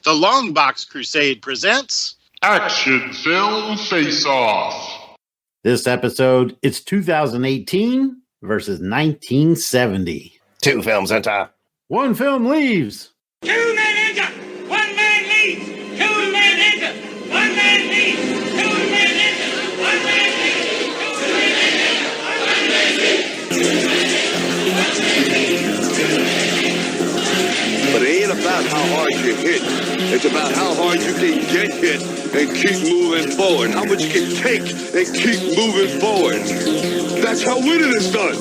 The Longbox Crusade presents Action Film Face-Off. This episode, it's 2018 versus 1970. Two films enter. One film leaves. Two men enter. One man leaves. Two men enter. One man leaves. Two men enter. One man leaves. Two men enter. One man leaves. But it ain't about how hard you hit. It's about how hard you can get hit and keep moving forward. How much you can take and keep moving forward. That's how winning is done.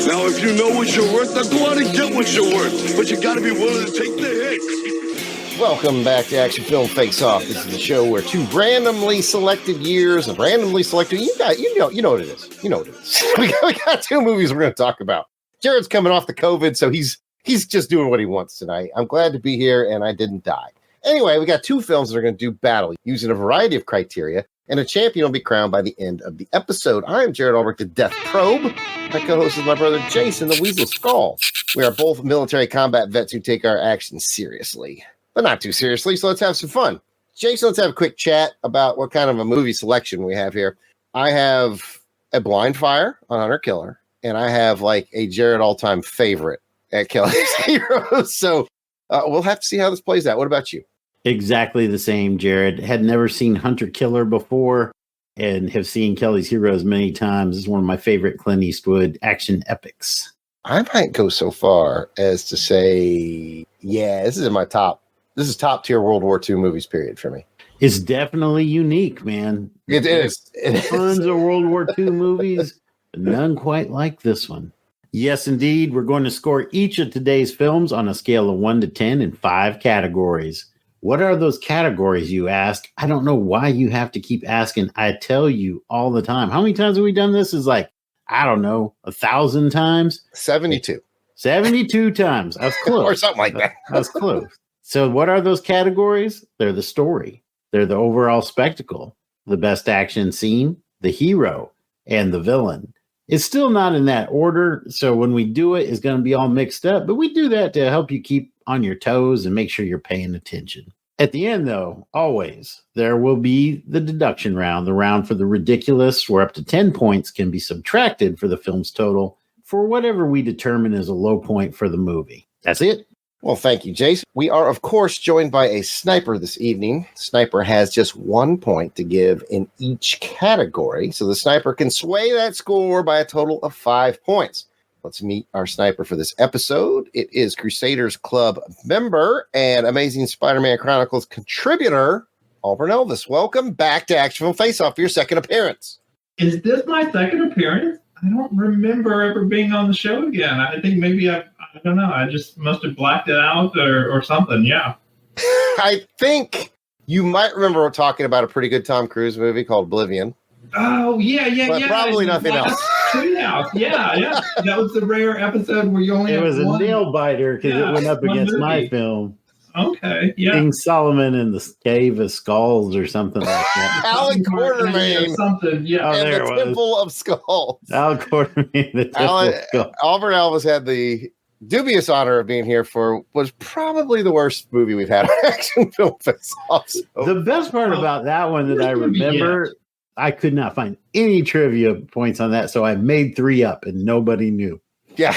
Now, if you know what you're worth, then go out and get what you're worth. But you got to be willing to take the hits. Welcome back to Action Film Face-Off. This is the show where two randomly selected years of randomly selected. You know what it is. You know what it is. we got two movies we're going to talk about. Jared's coming off the COVID, so he's just doing what he wants tonight. I'm glad to be here, and I didn't die. Anyway, we got two films that are going to do battle using a variety of criteria, and a champion will be crowned by the end of the episode. I am Jared Albrecht, the Death Probe. My co-host is my brother Jason, the Weasel Skull. We are both military combat vets who take our actions seriously, but not too seriously, so let's have some fun. Jason, let's have a quick chat about what kind of a movie selection we have here. I have a blind fire on Hunter Killer, and I have like a Jared all-time favorite at Kelly's Heroes. So we'll have to see how this plays out. What about you? Exactly the same, Jared. Had never seen Hunter Killer before and have seen Kelly's Heroes many times. It's one of my favorite Clint Eastwood action epics. I might go so far as to say, yeah, this is in my top. This is top tier World War II movies, period, for me. It's definitely unique, man. It is. Tons of World War II movies, but none quite like this one. Yes, indeed. We're going to score each of today's films on a scale of 1 to 10 in 5 categories. What are those categories, you ask? I don't know why you have to keep asking. I tell you all the time. How many times have we done this? Is like, I don't know, 1,000 times? 72. 72 times. I was close. Or something like that. I was close. So what are those categories? They're the story. They're the overall spectacle, the best action scene, the hero, and the villain. It's still not in that order, so when we do it, it's going to be all mixed up, but we do that to help you keep on your toes and make sure you're paying attention. At the end, though, always, there will be the deduction round, the round for the ridiculous, where up to 10 points can be subtracted for the film's total for whatever we determine is a low point for the movie. That's it. Well, thank you, Jason. We are, of course, joined by a sniper this evening. Sniper has just 1 point to give in each category, so the sniper can sway that score by a total of 5 points. Let's meet our sniper for this episode. It is Crusaders Club member and Amazing Spider-Man Chronicles contributor, Auburn Elvis. Welcome back to Action Film Face-Off for your second appearance. Is this my second appearance? I don't remember ever being on the show again. I think maybe I don't know. I just must have blacked it out or something. Yeah. I think you might remember talking about a pretty good Tom Cruise movie called Oblivion. Oh, yeah. But probably nothing else. Yeah. That was the rare episode where you only It was a one nail biter because it went up against my movie. film. Okay, yeah. King Solomon in the Cave of Skulls or something like that. Alan Quartermain. Something, yeah. Oh, And there the it was. Temple of Skulls. Alan Quartermain, the Temple of Skulls. Auburn Elvis had the dubious honor of being here for was probably the worst movie we've had on Action Film Face-Off. So. The best part about that one that I remember, I could not find any trivia points on that, so I made 3 up and nobody knew. Yeah.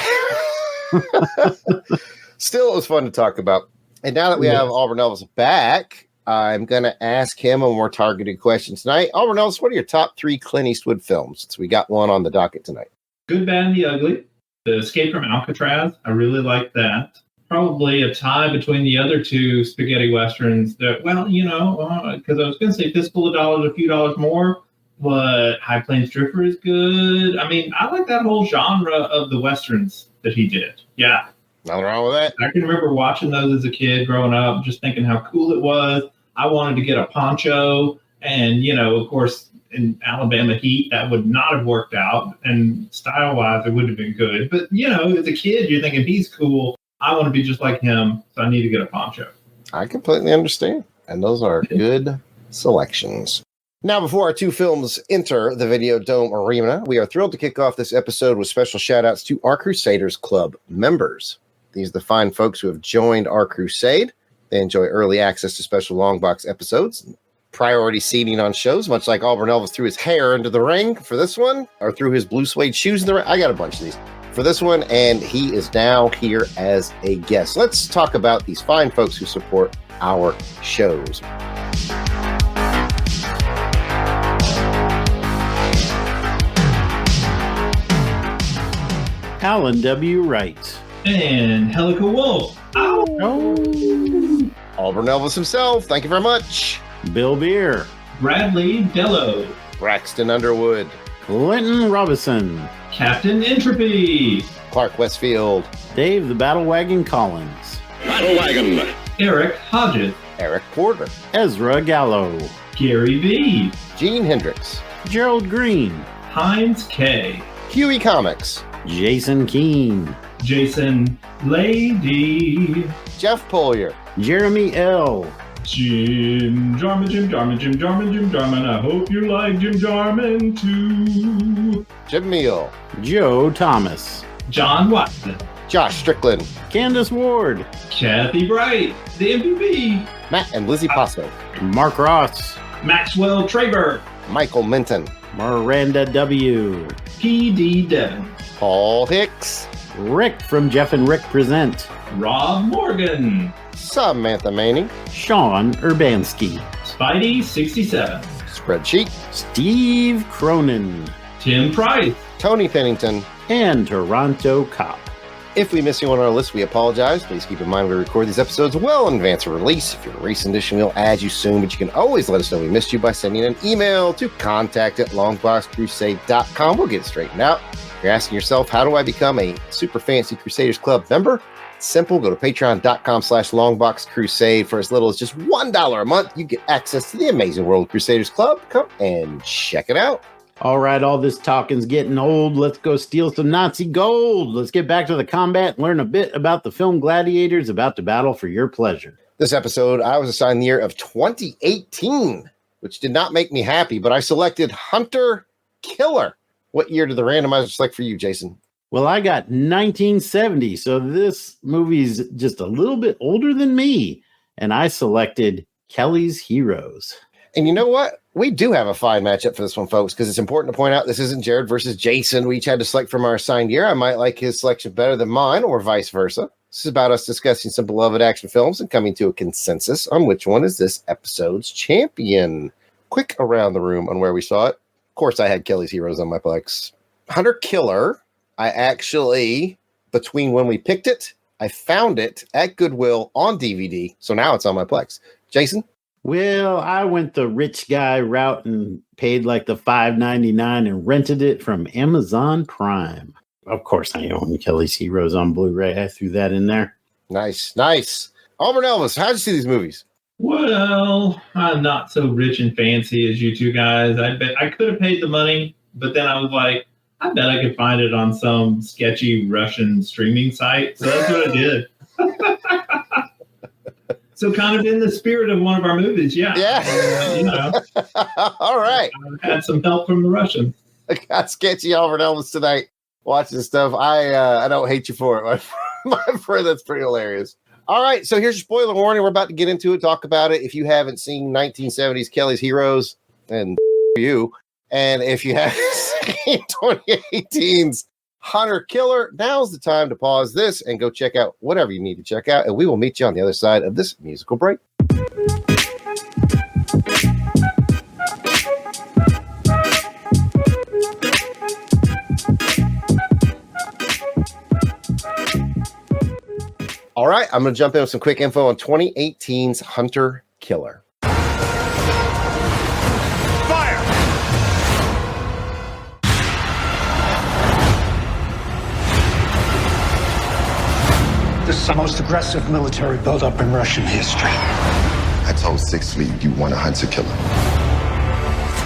Still, it was fun to talk about. And now that we have Auburn Elvis back, I'm going to ask him a more targeted question tonight. Auburn Elvis, what are your top 3 Clint Eastwood films? Since we got one on the docket tonight. Good, Bad, and the Ugly. The Escape from Alcatraz. I really like that. Probably a tie between the other two spaghetti westerns. That, well, because I was going to say Fistful of Dollars, a few dollars more, but High Plains Drifter is good. I mean, I like that whole genre of the westerns that he did. Yeah. Nothing wrong with that. I can remember watching those as a kid growing up, just thinking how cool it was. I wanted to get a poncho, and, of course, in Alabama heat, that would not have worked out, and style-wise, it would have been good. But, as a kid, you're thinking, he's cool. I want to be just like him, so I need to get a poncho. I completely understand, and those are good selections. Now, before our two films enter the Videodome arena, we are thrilled to kick off this episode with special shout-outs to our Crusaders Club members. These are the fine folks who have joined our crusade. They enjoy early access to special Longbox episodes, priority seating on shows, much like Auburn Elvis threw his hair into the ring for this one, or threw his blue suede shoes in the ring. I got a bunch of these for this one, and he is now here as a guest. Let's talk about these fine folks who support our shows. Alan W. Wright. And Helica Wolf. Ow! Oh. Auburn Elvis himself, thank you very much. Bill Beer. Bradley Dello. Braxton Underwood. Clinton Robinson. Captain Entropy. Clark Westfield. Dave the Battle Wagon Collins. Battle Wagon. Eric Hodges. Eric Porter. Ezra Gallo. Gary V. Gene Hendricks. Gerald Green. Heinz K. Huey Comics. Jason Keene. Jason Lady. Jeff Pollier. Jeremy L. Jim Jarman, Jim Jarman, Jim Jarman, Jim Jarman. I hope you like Jim Jarman too. Jim Meal. Joe Thomas. John Watson. Josh Strickland. Candace Ward. Kathy Bright. The MVP. Matt and Lizzie Passo. Mark Ross. Maxwell Traver. Michael Minton. Miranda W. PD Devon. Paul Hicks. Rick from Jeff and Rick Present. Rob Morgan. Samantha Manning. Sean Urbanski. Spidey 67. Spreadsheet. Steve Cronin. Tim Price. Tony Pennington. And Toronto Cop. If we miss you on our list, we apologize. Please keep in mind we record these episodes well in advance of release. If you're a recent edition, we'll add you soon, but you can always let us know we missed you by sending an email to contact@longboxcrusade.com. We'll get it straightened out. If you're asking yourself, how do I become a Super Fancy Crusaders Club member? It's simple. Go to patreon.com/longboxcrusade. For as little as just $1 a month, you get access to the amazing World Crusaders Club. Come and check it out. All right, all this talking's getting old. Let's go steal some Nazi gold. Let's get back to the combat and learn a bit about the film Gladiators about to battle for your pleasure. This episode, I was assigned the year of 2018, which did not make me happy, but I selected Hunter Killer. What year did the randomizer select for you, Jason? Well, I got 1970, so this movie's just a little bit older than me, and I selected Kelly's Heroes. And you know what? We do have a fine matchup for this one, folks, because it's important to point out this isn't Jared versus Jason. We each had to select from our assigned year. I might like his selection better than mine, or vice versa. This is about us discussing some beloved action films and coming to a consensus on which one is this episode's champion. Quick around the room on where we saw it. Of course, I had Kelly's Heroes on my Plex. Hunter Killer, I actually, between when we picked it, I found it at Goodwill on DVD, so now it's on my Plex. Jason? Well, I went the rich guy route and paid like the $5.99 and rented it from Amazon Prime. Of course, I own Kelly's Heroes on Blu-ray. I threw that in there. Nice, nice. Auburn Elvis, how'd you see these movies? Well, I'm not so rich and fancy as you two guys. I bet I could have paid the money, but then I was like, I bet I could find it on some sketchy Russian streaming site. So that's what I did. So kind of in the spirit of one of our movies, yeah. Yeah. You know. All right. I had some help from the Russians. I got sketchy Auburn Elvis tonight watching stuff. I don't hate you for it, my friend. That's pretty hilarious. All right, so here's your spoiler warning. We're about to get into it, talk about it. If you haven't seen 1970s Kelly's Heroes, and you, and if you haven't seen 2018's Hunter Killer, now's the time to pause this and go check out whatever you need to check out, and we will meet you on the other side of this musical break. All right, I'm going to jump in with some quick info on 2018's Hunter Killer. Fire! This is the most aggressive military buildup in Russian history. I told Sixth Fleet you want a hunter killer.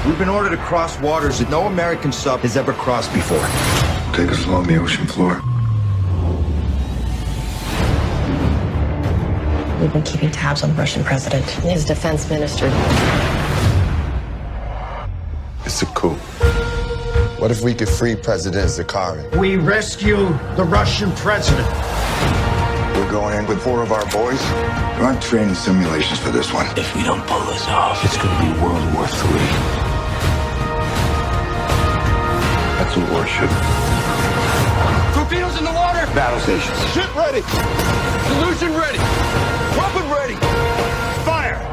We've been ordered to cross waters that no American sub has ever crossed before. Take us along the ocean floor. We've been keeping tabs on the Russian president and his defense minister. It's a coup. What if we could free President Zakharin? We rescue the Russian president. We're going in with 4 of our boys. There aren't training simulations for this one. If we don't pull this off, it's going to be World War III. That's a warship. Torpedoes in the water! Battle stations. Ship ready! Solution ready! Weapon ready! Fire!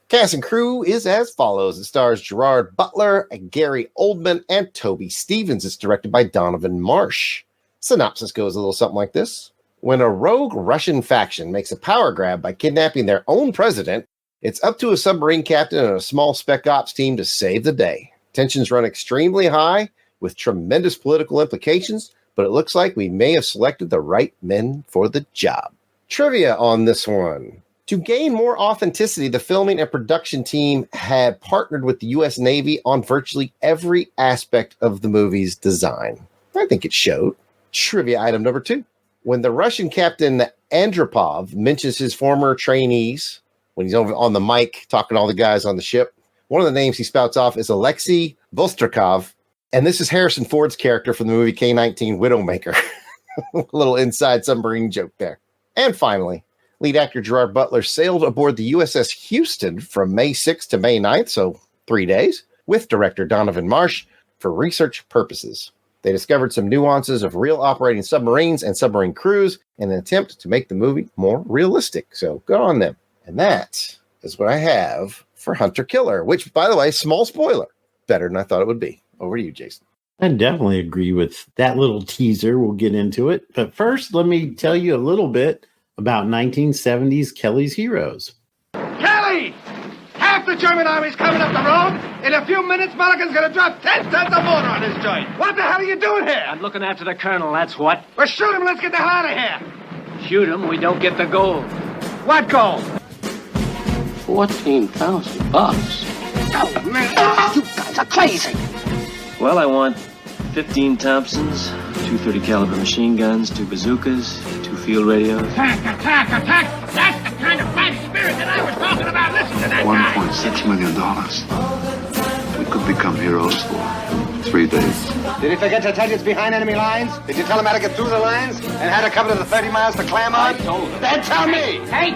Cast and crew is as follows. It stars Gerard Butler, Gary Oldman, and Toby Stevens. It's directed by Donovan Marsh. Synopsis goes a little something like this. When a rogue Russian faction makes a power grab by kidnapping their own president, it's up to a submarine captain and a small spec ops team to save the day. Tensions run extremely high with tremendous political implications, but it looks like we may have selected the right men for the job. Trivia on this one. To gain more authenticity, the filming and production team had partnered with the U.S. Navy on virtually every aspect of the movie's design. I think it showed. Trivia item number 2. When the Russian captain Andropov mentions his former trainees, when he's over on the mic talking to all the guys on the ship, one of the names he spouts off is Alexei Vostrakov, and this is Harrison Ford's character from the movie K-19 Widowmaker. A little inside submarine joke there. And finally, lead actor Gerard Butler sailed aboard the USS Houston from May 6th to May 9th, so 3 days, with director Donovan Marsh for research purposes. They discovered some nuances of real operating submarines and submarine crews in an attempt to make the movie more realistic. So good on them. And that is what I have for Hunter Killer, which, by the way, small spoiler, better than I thought it would be. Over to you, Jason. I definitely agree with that little teaser. We'll get into it. But first, let me tell you a little bit about 1970s Kelly's Heroes. Kelly! Half the German army's coming up the road. In a few minutes, Mulligan's gonna drop 10 tons of mortar on his joint. What the hell are you doing here? I'm looking after the colonel, that's what. Well, shoot him, let's get the hell out of here. Shoot him, we don't get the gold. What gold? $14,000. Oh, man, you guys are crazy. Well, I want 15 Thompsons, 230 caliber machine guns, 2 bazookas, 2 field radios. Attack, attack, attack. That's the kind of fighting spirit that I was talking about. Listen to that guy. $1.6 million. We could become heroes for 3 days. Did he forget to tell you it's behind enemy lines? Did you tell him how to get through the lines? And how to cover the 30 miles to Claremont? I told him. Then tell me! Hey!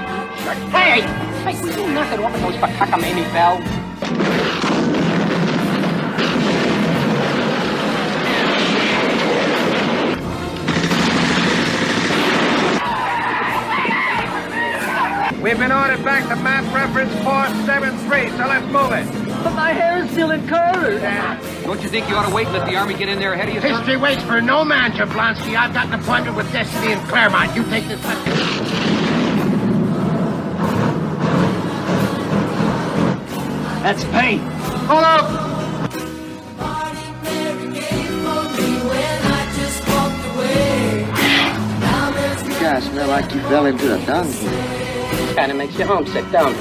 Hey! Hey, will you knock it off with those cockamamie bells? We've been ordered back to map reference 473, so let's move it. But my hair is still in curls. Don't you think you ought to wait and let the army get in there ahead of you, sir? History waits for no man, Jablonski. I've got an appointment with Destiny in Claremont. You take this. That's paint. Hold up. You guys smell like you fell into the dung here. Kind of makes you homesick, don't it?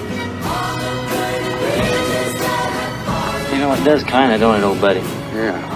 You know, it does kind of, don't it, old buddy? Yeah.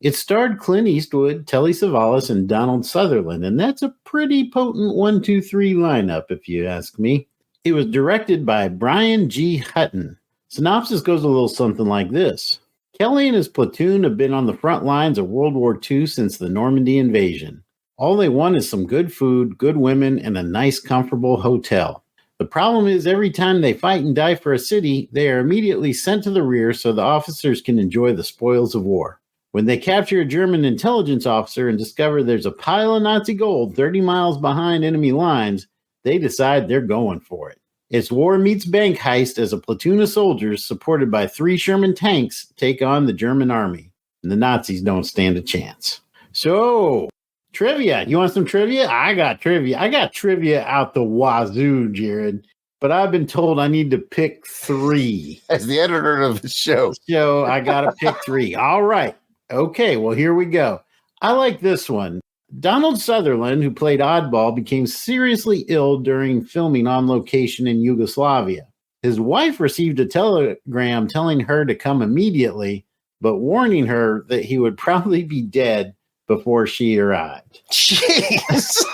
It starred Clint Eastwood, Telly Savalas, and Donald Sutherland, and that's a pretty potent 1-2-3 lineup, if you ask me. It was directed by Brian G. Hutton. Synopsis goes a little something like this. Kelly and his platoon have been on the front lines of World War II since the Normandy invasion. All they want is some good food, good women, and a nice, comfortable hotel. The problem is every time they fight and die for a city, they are immediately sent to the rear so the officers can enjoy the spoils of war. When they capture a German intelligence officer and discover there's a pile of Nazi gold 30 miles behind enemy lines, they decide they're going for it. It's war meets bank heist as a platoon of soldiers supported by 3 Sherman tanks take on the German army. And the Nazis don't stand a chance. So, trivia. You want some trivia? I got trivia. I got trivia out the wazoo, Jared. But I've been told I need to pick 3. As the editor of the show. So I got to pick 3. All right. Okay, well, here we go. I like this one. Donald Sutherland, who played Oddball, became seriously ill during filming on location in Yugoslavia. His wife received a telegram telling her to come immediately, but warning her that he would probably be dead before she arrived. Jeez.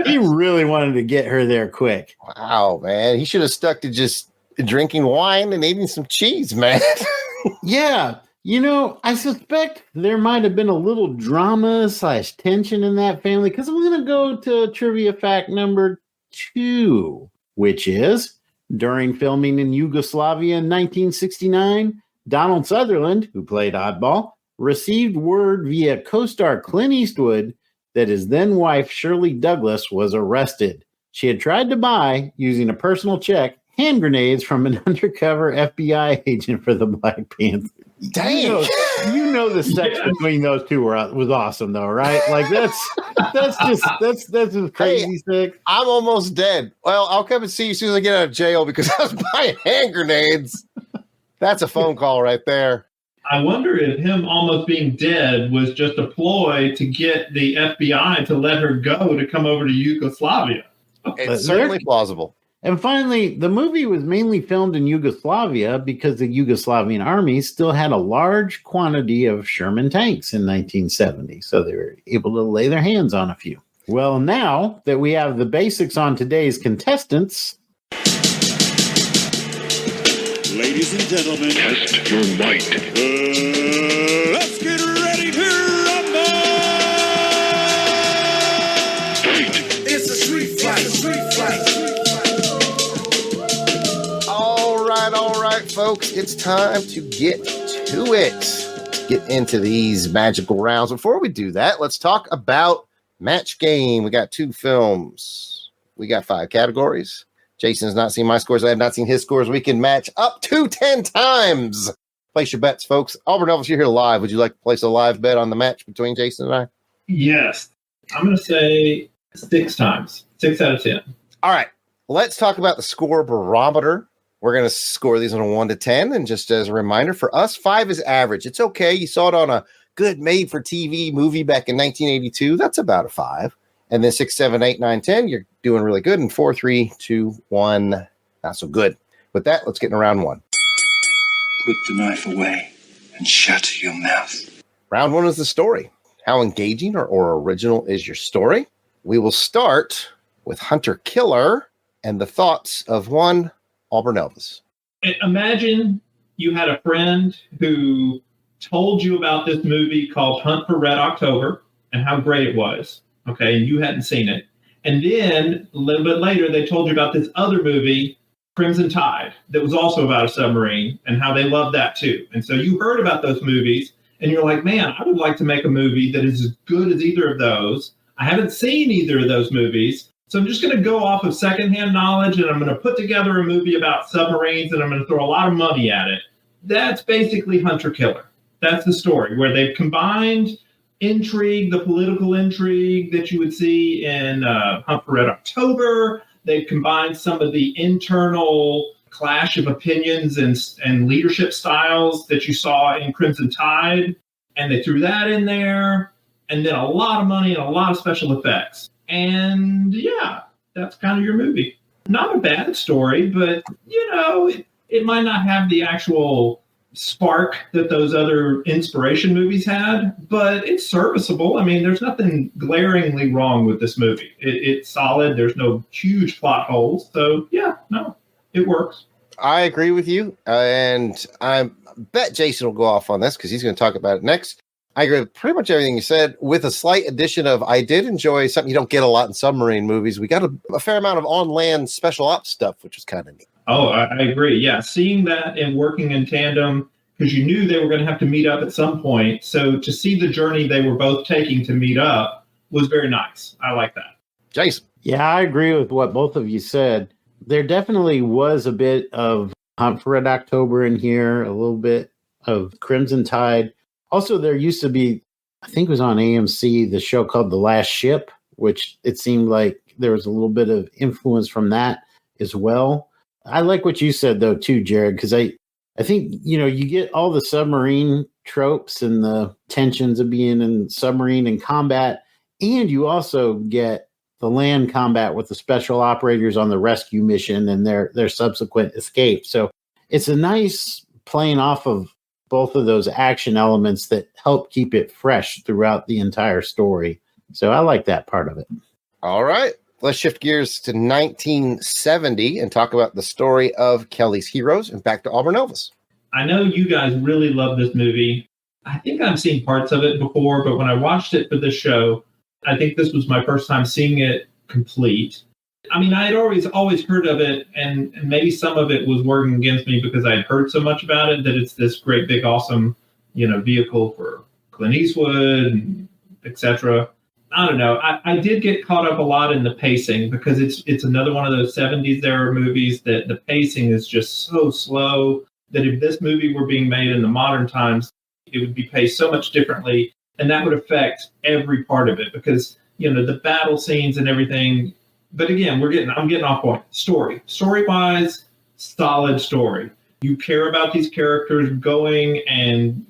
He really wanted to get her there quick. Wow, man. He should have stuck to just drinking wine and eating some cheese, man. Yeah. I suspect there might have been a little drama / tension in that family because I'm going to go to trivia fact number 2, which is during filming in Yugoslavia in 1969, Donald Sutherland, who played Oddball, received word via co-star Clint Eastwood that his then wife, Shirley Douglas, was arrested. She had tried to buy, using a personal check, hand grenades from an undercover FBI agent for the Black Panthers. Dang. You know the sex between those two was awesome, though, right? Like that's just crazy sex. I'm almost dead. Well, I'll come and see you as soon as I get out of jail because I was buying hand grenades. That's a phone call right there. I wonder if him almost being dead was just a ploy to get the FBI to let her go to come over to Yugoslavia. It's certainly plausible. And finally, the movie was mainly filmed in Yugoslavia because the Yugoslavian army still had a large quantity of Sherman tanks in 1970, so they were able to lay their hands on a few. Well, now that we have the basics on today's contestants... Ladies and gentlemen, Test your might. Let's get ready to rumble! Fight. It's a street fight, All right, folks. It's time to get to it. Let's get into these magical rounds. Before we do that, let's talk about Match Game. We got 2 films. We got 5 categories. Jason has not seen my scores. I have not seen his scores. We can match up to 10 times. Place your bets, folks. Auburn Elvis, you're here live. Would you like to place a live bet on the match between Jason and I? Yes. I'm going to say 6 times. 6 out of 10. All right. Let's talk about the score barometer. We're going to score these on a 1 to 10. And just as a reminder, for us, 5 is average. It's okay. You saw it on a good made-for-TV movie back in 1982. That's about a 5. And then 6, 7, 8, 9, 10, you're doing really good. And 4, 3, 2, 1, not so good. With that, let's get in round 1. Put the knife away and shut your mouth. Round 1 is the story. How engaging or original is your story? We will start with Hunter Killer and the thoughts of one Auburn Elvis. Imagine you had a friend who told you about this movie called Hunt for Red October and how great it was. Okay, and you hadn't seen it. And then a little bit later, they told you about this other movie, Crimson Tide, that was also about a submarine and how they loved that too. And so you heard about those movies and you're like, man, I would like to make a movie that is as good as either of those. I haven't seen either of those movies. So I'm just going to go off of secondhand knowledge and I'm going to put together a movie about submarines and I'm going to throw a lot of money at it. That's basically Hunter Killer. That's the story where they've combined intrigue, the political intrigue that you would see in Hunt for Red October. They've combined some of the internal clash of opinions and leadership styles that you saw in Crimson Tide, and they threw that in there, and then a lot of money and a lot of special effects. And yeah, that's kind of your movie. Not a bad story, but it might not have the actual spark that those other inspiration movies had, but it's serviceable. I mean, there's nothing glaringly wrong with this movie. It's solid. There's no huge plot holes. So yeah, no, it works. I agree with you. And I bet Jason will go off on this because he's going to talk about it next. I agree with pretty much everything you said, with a slight addition of I did enjoy something you don't get a lot in submarine movies. We got a fair amount of on-land special ops stuff, which was kind of neat. Oh, I agree. Yeah, seeing that and working in tandem, because you knew they were going to have to meet up at some point. So to see the journey they were both taking to meet up was very nice. I like that. Jason. Yeah, I agree with what both of you said. There definitely was a bit of Hunt for Red October in here, a little bit of Crimson Tide. Also, there used to be, I think it was on AMC, the show called The Last Ship, which it seemed like there was a little bit of influence from that as well. I like what you said, though, too, Jared, because I think, you get all the submarine tropes and the tensions of being in submarine and combat, and you also get the land combat with the special operators on the rescue mission and their subsequent escape. So it's a nice playing off of both of those action elements that help keep it fresh throughout the entire story. So I like that part of it. All right. Let's shift gears to 1970 and talk about the story of Kelly's Heroes, and back to Auburn Elvis. I know you guys really love this movie. I think I've seen parts of it before, but when I watched it for this show, I think this was my first time seeing it complete. I mean, I had always heard of it, and maybe some of it was working against me because I had heard so much about it, that it's this great, big, awesome, vehicle for Clint Eastwood, etc. I don't know. I did get caught up a lot in the pacing because it's another one of those 70s era movies that the pacing is just so slow that if this movie were being made in the modern times, it would be paced so much differently, and that would affect every part of it because, the battle scenes and everything. But again, I'm getting off point. Story-wise, solid story. You care about these characters going and,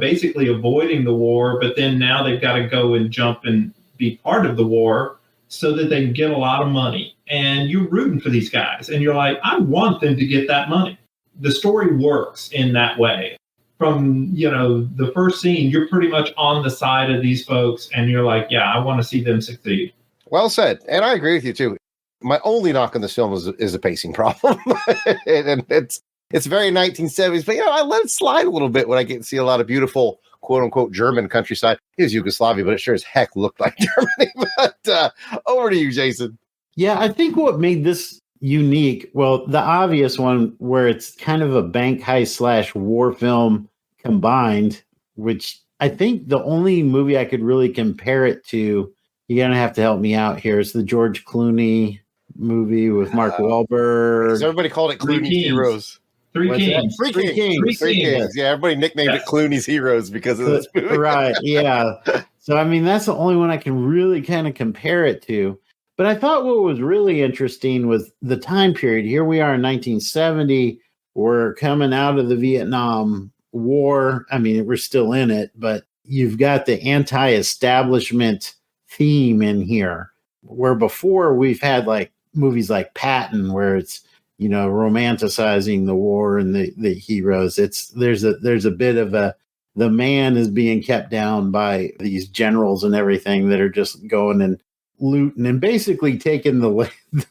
basically avoiding the war, but then now they've got to go and jump and be part of the war so that they can get a lot of money. And you're rooting for these guys. And you're like, I want them to get that money. The story works in that way. From, the first scene, you're pretty much on the side of these folks. And you're like, yeah, I want to see them succeed. Well said. And I agree with you, too. My only knock on this film is a pacing problem. And it's very 1970s. But, I let it slide a little bit when I get to see a lot of beautiful, quote-unquote, German countryside. It was Yugoslavia, but it sure as heck looked like Germany. But over to you, Jason. Yeah, I think what made this unique, well, the obvious one where it's kind of a bank heist / war film combined, which I think the only movie I could really compare it to, you're going to have to help me out here, is the George Clooney movie with Mark Wahlberg. Everybody called it Clooney's Heroes. Three Kings. Three Kings. Yeah, everybody nicknamed it Clooney's Heroes because of this movie. Right, yeah. So, I mean, that's the only one I can really kind of compare it to. But I thought what was really interesting was the time period. Here we are in 1970. We're coming out of the Vietnam War. I mean, we're still in it, but you've got the anti-establishment theme in here, where before we've had like movies like Patton, where it's, romanticizing the war and the heroes. There's a bit of the man is being kept down by these generals and everything that are just going and looting and basically taking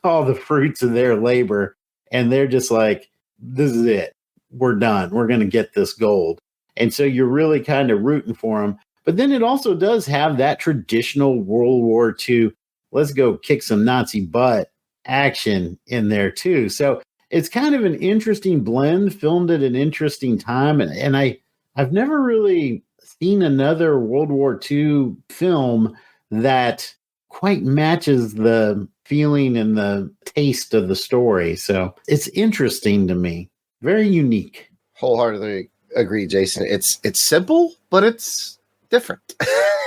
all the fruits of their labor, and they're just like, this is it, we're done, we're going to get this gold. And so you're really kind of rooting for them. But then it also does have that traditional World War II, let's go kick some Nazi butt action in there too. So it's kind of an interesting blend, filmed at an interesting time, and I've never really seen another World War II film that quite matches the feeling and the taste of the story. So it's interesting to me. Very unique. Wholeheartedly agree, Jason. It's simple, but it's different.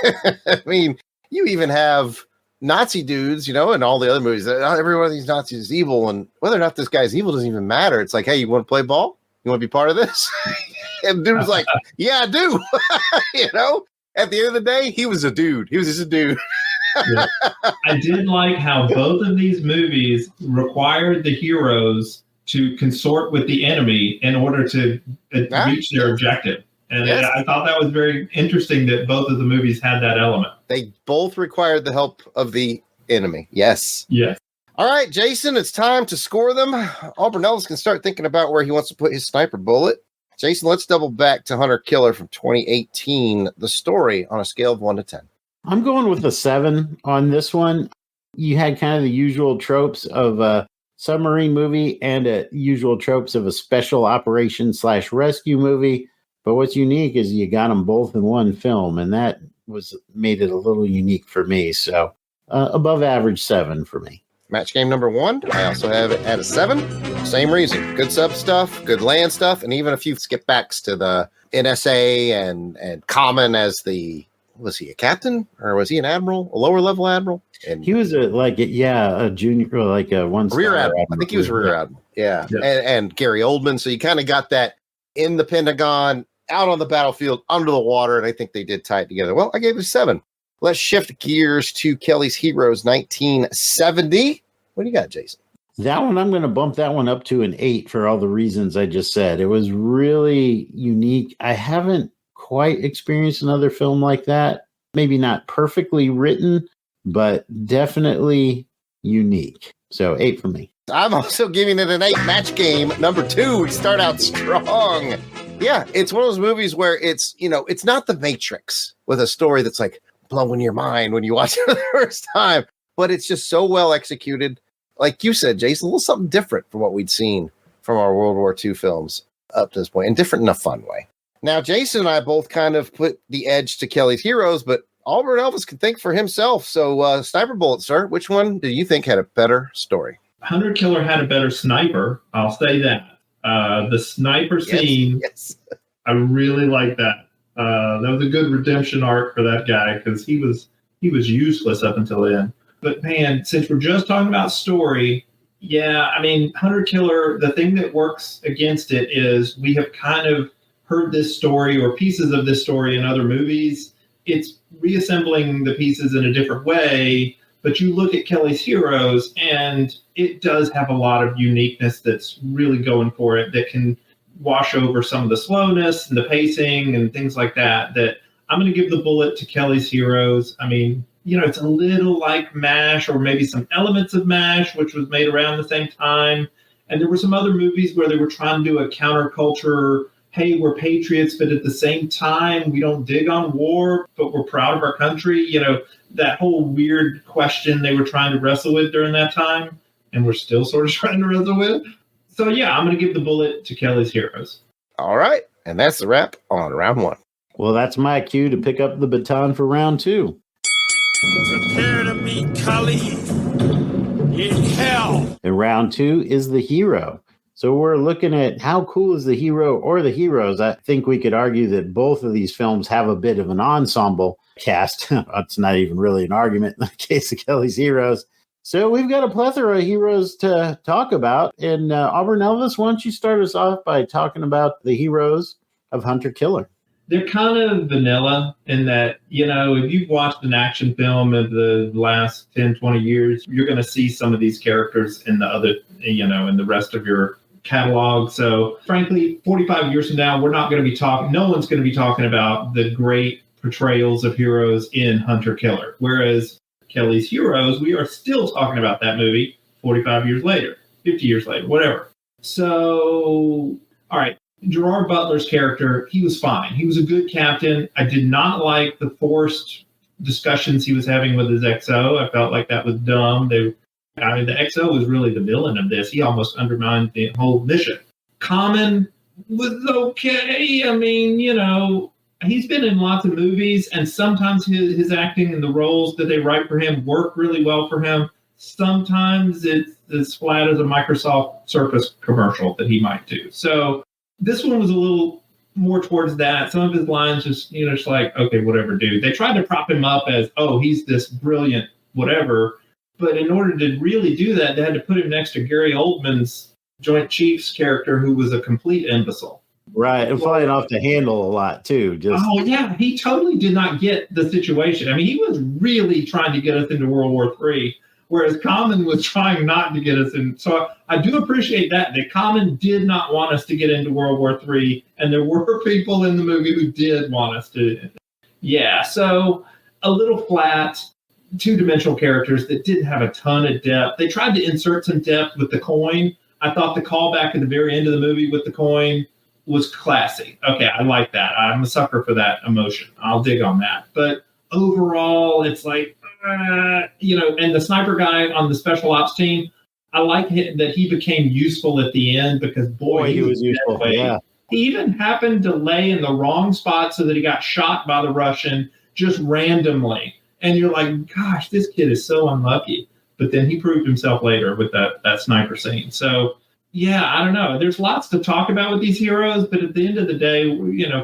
I mean, you even have Nazi dudes, and all the other movies. Every one of these Nazis is evil, and whether or not this guy's evil doesn't even matter. It's like, hey, you want to play ball? You want to be part of this? And the dude was like, yeah, I do. At the end of the day, he was a dude. He was just a dude. Yeah. I did like how both of these movies required the heroes to consort with the enemy in order to reach their objective. And yes. I thought that was very interesting that both of the movies had that element. They both required the help of the enemy. Yes. Yes. All right, Jason, it's time to score them. Auburn Elvis can start thinking about where he wants to put his sniper bullet. Jason, let's double back to Hunter Killer from 2018, the story on a scale of 1 to 10. I'm going with a 7 on this one. You had kind of the usual tropes of a submarine movie and usual tropes of a special operations / rescue movie. But what's unique is you got them both in one film, and that made it a little unique for me. So above average 7 for me. Match game number 1, I also have it at a 7. Same reason. Good sub stuff, good land stuff, and even a few skip backs to the NSA and Common as the, was he a captain or was he an admiral, a lower level admiral? And he was a junior, or like a one-star rear admiral. I think he was rear admiral. Yeah. And Gary Oldman. So you kind of got that in the Pentagon, out on the battlefield, under the water, and I think they did tie it together. Well, I gave it a 7. Let's shift gears to Kelly's Heroes 1970. What do you got, Jason? That one, I'm going to bump that one up to an 8 for all the reasons I just said. It was really unique. I haven't quite experienced another film like that. Maybe not perfectly written, but definitely, unique. So 8 for me. I'm also giving it an 8. Match game number 2. We start out strong. Yeah, it's one of those movies where it's, it's not The Matrix with a story that's like blowing your mind when you watch it for the first time, but it's just so well executed. Like you said, Jason, a little something different from what we'd seen from our World War II films up to this point, and different in a fun way. Now, Jason and I both kind of put the edge to Kelly's Heroes, but Albert Elvis can think for himself. So, Sniper Bullet, sir, which one do you think had a better story? Hunter Killer had a better sniper. I'll say that. The sniper scene, yes. I really like that. That was a good redemption arc for that guy because he was useless up until then. But man, since we're just talking about story, yeah, I mean, Hunter Killer, the thing that works against it is we have kind of heard this story or pieces of this story in other movies. It's reassembling the pieces in a different way. But you look at Kelly's Heroes, and it does have a lot of uniqueness that's really going for it that can wash over some of the slowness and the pacing and things like that. That I'm going to give the bullet to Kelly's Heroes. I mean, it's a little like MASH or maybe some elements of MASH, which was made around the same time. And there were some other movies where they were trying to do a counterculture, hey, we're patriots, but at the same time, we don't dig on war, but we're proud of our country. That whole weird question they were trying to wrestle with during that time, and we're still sort of trying to wrestle with. So, yeah, I'm going to give the bullet to Kelly's Heroes. All right, and that's the wrap on round 1. Well, that's my cue to pick up the baton for round 2. Prepare to meet Kali in hell. And round 2 is the hero. So we're looking at how cool is the hero or the heroes. I think we could argue that both of these films have a bit of an ensemble cast. It's not even really an argument in the case of Kelly's Heroes. So we've got a plethora of heroes to talk about. And Auburn Elvis, why don't you start us off by talking about the heroes of Hunter Killer? They're kind of vanilla in that, if you've watched an action film of the last 10, 20 years, you're going to see some of these characters in the other, in the rest of your catalog. So frankly, 45 years from now, no one's going to be talking about the great portrayals of heroes in Hunter Killer. Whereas Kelly's Heroes, we are still talking about that movie 45 years later, 50 years later, whatever. So, all right. Gerard Butler's character, he was fine. He was a good captain. I did not like the forced discussions he was having with his XO. I felt like that was dumb. The XO was really the villain of this. He almost undermined the whole mission. Common was okay. I mean, he's been in lots of movies, and sometimes his acting and the roles that they write for him work really well for him. Sometimes it's as flat as a Microsoft Surface commercial that he might do. So this one was a little more towards that. Some of his lines just, just like, okay, whatever, dude. They tried to prop him up as, oh, he's this brilliant whatever. But in order to really do that, they had to put him next to Gary Oldman's Joint Chiefs character, who was a complete imbecile. Right, and flying off the handle a lot, too. Oh, yeah, he totally did not get the situation. I mean, he was really trying to get us into World War III, whereas Common was trying not to get us in. So I do appreciate that Common did not want us to get into World War III, and there were people in the movie who did want us to. Yeah, so a little flat, two-dimensional characters that didn't have a ton of depth. They tried to insert some depth with the coin. I thought the callback at the very end of the movie with the coin was classy. Okay, I like that. I'm a sucker for that emotion. I'll dig on that. But overall, it's like, and the sniper guy on the special ops team, I like that he became useful at the end because, boy, he was useful. Yeah. He even happened to lay in the wrong spot so that he got shot by the Russian just randomly. And you're like, gosh, this kid is so unlucky. But then he proved himself later with that sniper scene. So, yeah, I don't know. There's lots to talk about with these heroes, but at the end of the day,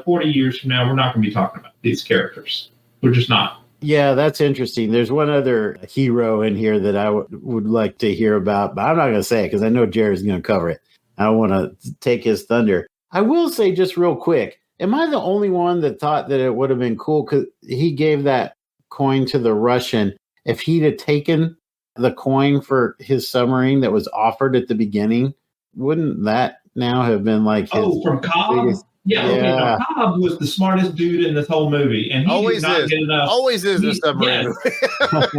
40 years from now, we're not going to be talking about these characters. We're just not. Yeah, that's interesting. There's one other hero in here that I would like to hear about, but I'm not going to say it because I know Jared's going to cover it. I don't want to take his thunder. I will say just real quick, am I the only one that thought that it would have been cool because he gave that coin to the Russian? If he'd have taken the coin for his submarine that was offered at the beginning, wouldn't that now have been like his from Cobb? biggest, Yeah. Okay, now Cobb was the smartest dude in this whole movie, and he always did not is. get enough. Always is the submarine.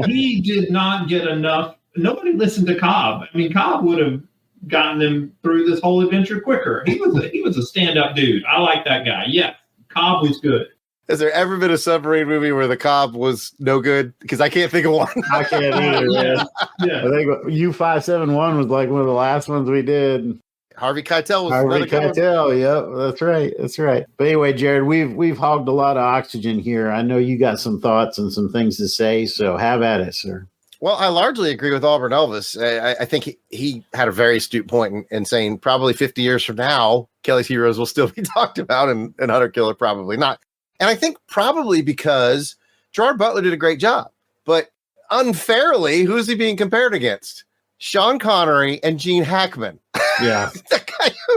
He did not get enough nobody listened to Cobb. I mean, Cobb would have gotten them through this whole adventure quicker. He was a stand-up dude. I like that guy. Yeah, Cobb was good. Has there ever been a submarine movie where the Cobb was no good? Because I can't think of one. I can't either, man. Yeah. I think U571 was like one of the last ones we did. Harvey Keitel was Harvey Keitel, yep, that's right. But anyway, Jared, we've hogged a lot of oxygen here. I know you got some thoughts and some things to say, so have at it, sir. Well, I largely agree with Auburn Elvis. I think he had a very astute point in saying probably 50 years from now, Kelly's Heroes will still be talked about and Hunter Killer probably not. And I think probably because Gerard Butler did a great job, but unfairly, who's he being compared against? Sean Connery and Gene Hackman. Yeah.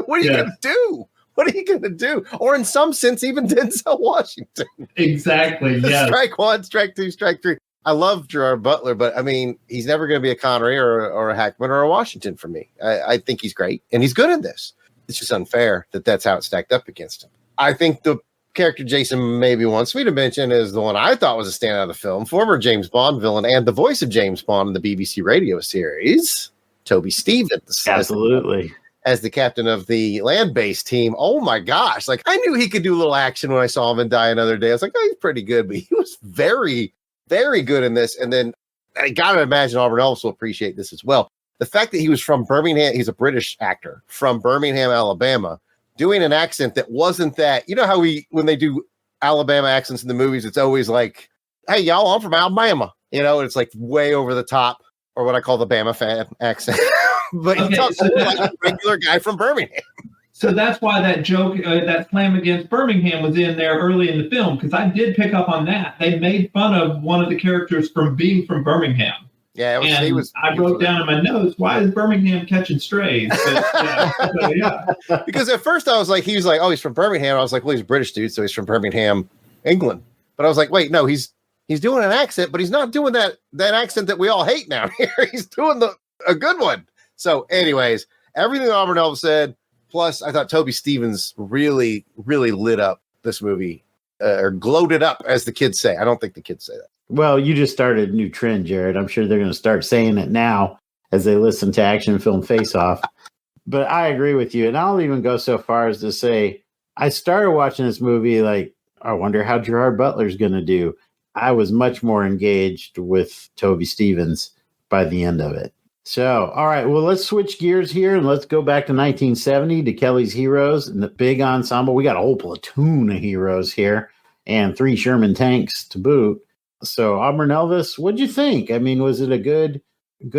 What are you going to do? What are you going to do? Or in some sense, even Denzel Washington. Exactly. Yeah. Strike one, strike two, strike three. I love Gerard Butler, but I mean, he's never going to be a Connery or a Hackman or a Washington for me. I think he's great and he's good in this. It's just unfair that that's how it stacked up against him. I think the character Jason maybe wants me to mention is the one I thought was a standout of the film, former James Bond villain and the voice of James Bond in the BBC radio series, Toby Stevens. Absolutely. As the captain of the land-based team. Oh my gosh. Like, I knew he could do a little action when I saw him in Die Another Day. I was like, oh, he's pretty good, but he was very, very good in this. And then I got to imagine Auburn Elvis will appreciate this as well. The fact that he was from Birmingham, he's a British actor from Birmingham, Alabama, doing an accent that wasn't that, you know how when they do Alabama accents in the movies, it's always like, hey, y'all, I'm from Alabama. You know, it's like way over the top, or what I call the Bama fan accent. But he talks like a regular guy from Birmingham. So that's why that joke, that slam against Birmingham was in there early in the film, because I did pick up on that. They made fun of one of the characters from being from Birmingham. Yeah, I wrote down in my notes, why is Birmingham catching strays? But, yeah. Because at first I was like, he was like, oh, he's from Birmingham. I was like, well, he's a British dude, so he's from Birmingham, England. But I was like, wait, no, he's doing an accent, but he's not doing that accent that we all hate now here. He's doing a good one. So anyways, everything Auburn Elvis said, plus I thought Toby Stevens really, really lit up this movie, or glowed it up, as the kids say. I don't think the kids say that. Well, you just started a new trend, Jared. I'm sure they're going to start saying it now as they listen to Action Film Face Off. But I agree with you. And I'll even go so far as to say, I started watching this movie like, I wonder how Gerard Butler's going to do. I was much more engaged with Toby Stevens by the end of it. So, all right, well, let's switch gears here and let's go back to 1970 to Kelly's Heroes and the big ensemble. We got a whole platoon of heroes here and 3 Sherman tanks to boot. So, Auburn Elvis, what'd you think? I mean, was it a good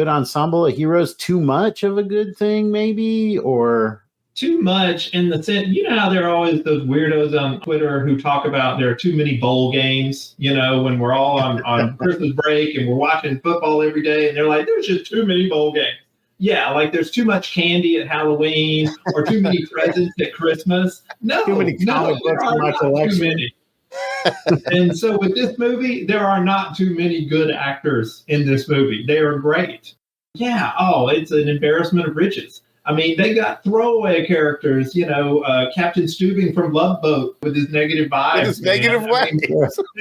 ensemble of heroes? Too much of a good thing, maybe, or too much in the sense, you know how there are always those weirdos on Twitter who talk about there are too many bowl games, you know, when we're all on Christmas break and we're watching football every day, and they're like, there's just too many bowl games. Yeah, like there's too much candy at Halloween or too many presents at Christmas. No, too many comic books in my collection. Too many. And so with this movie, there are not too many good actors in this movie. They are great. Yeah. Oh, it's an embarrassment of riches. I mean, they got throwaway characters, you know, Captain Stubing from Love Boat with his negative vibes. His negative ways.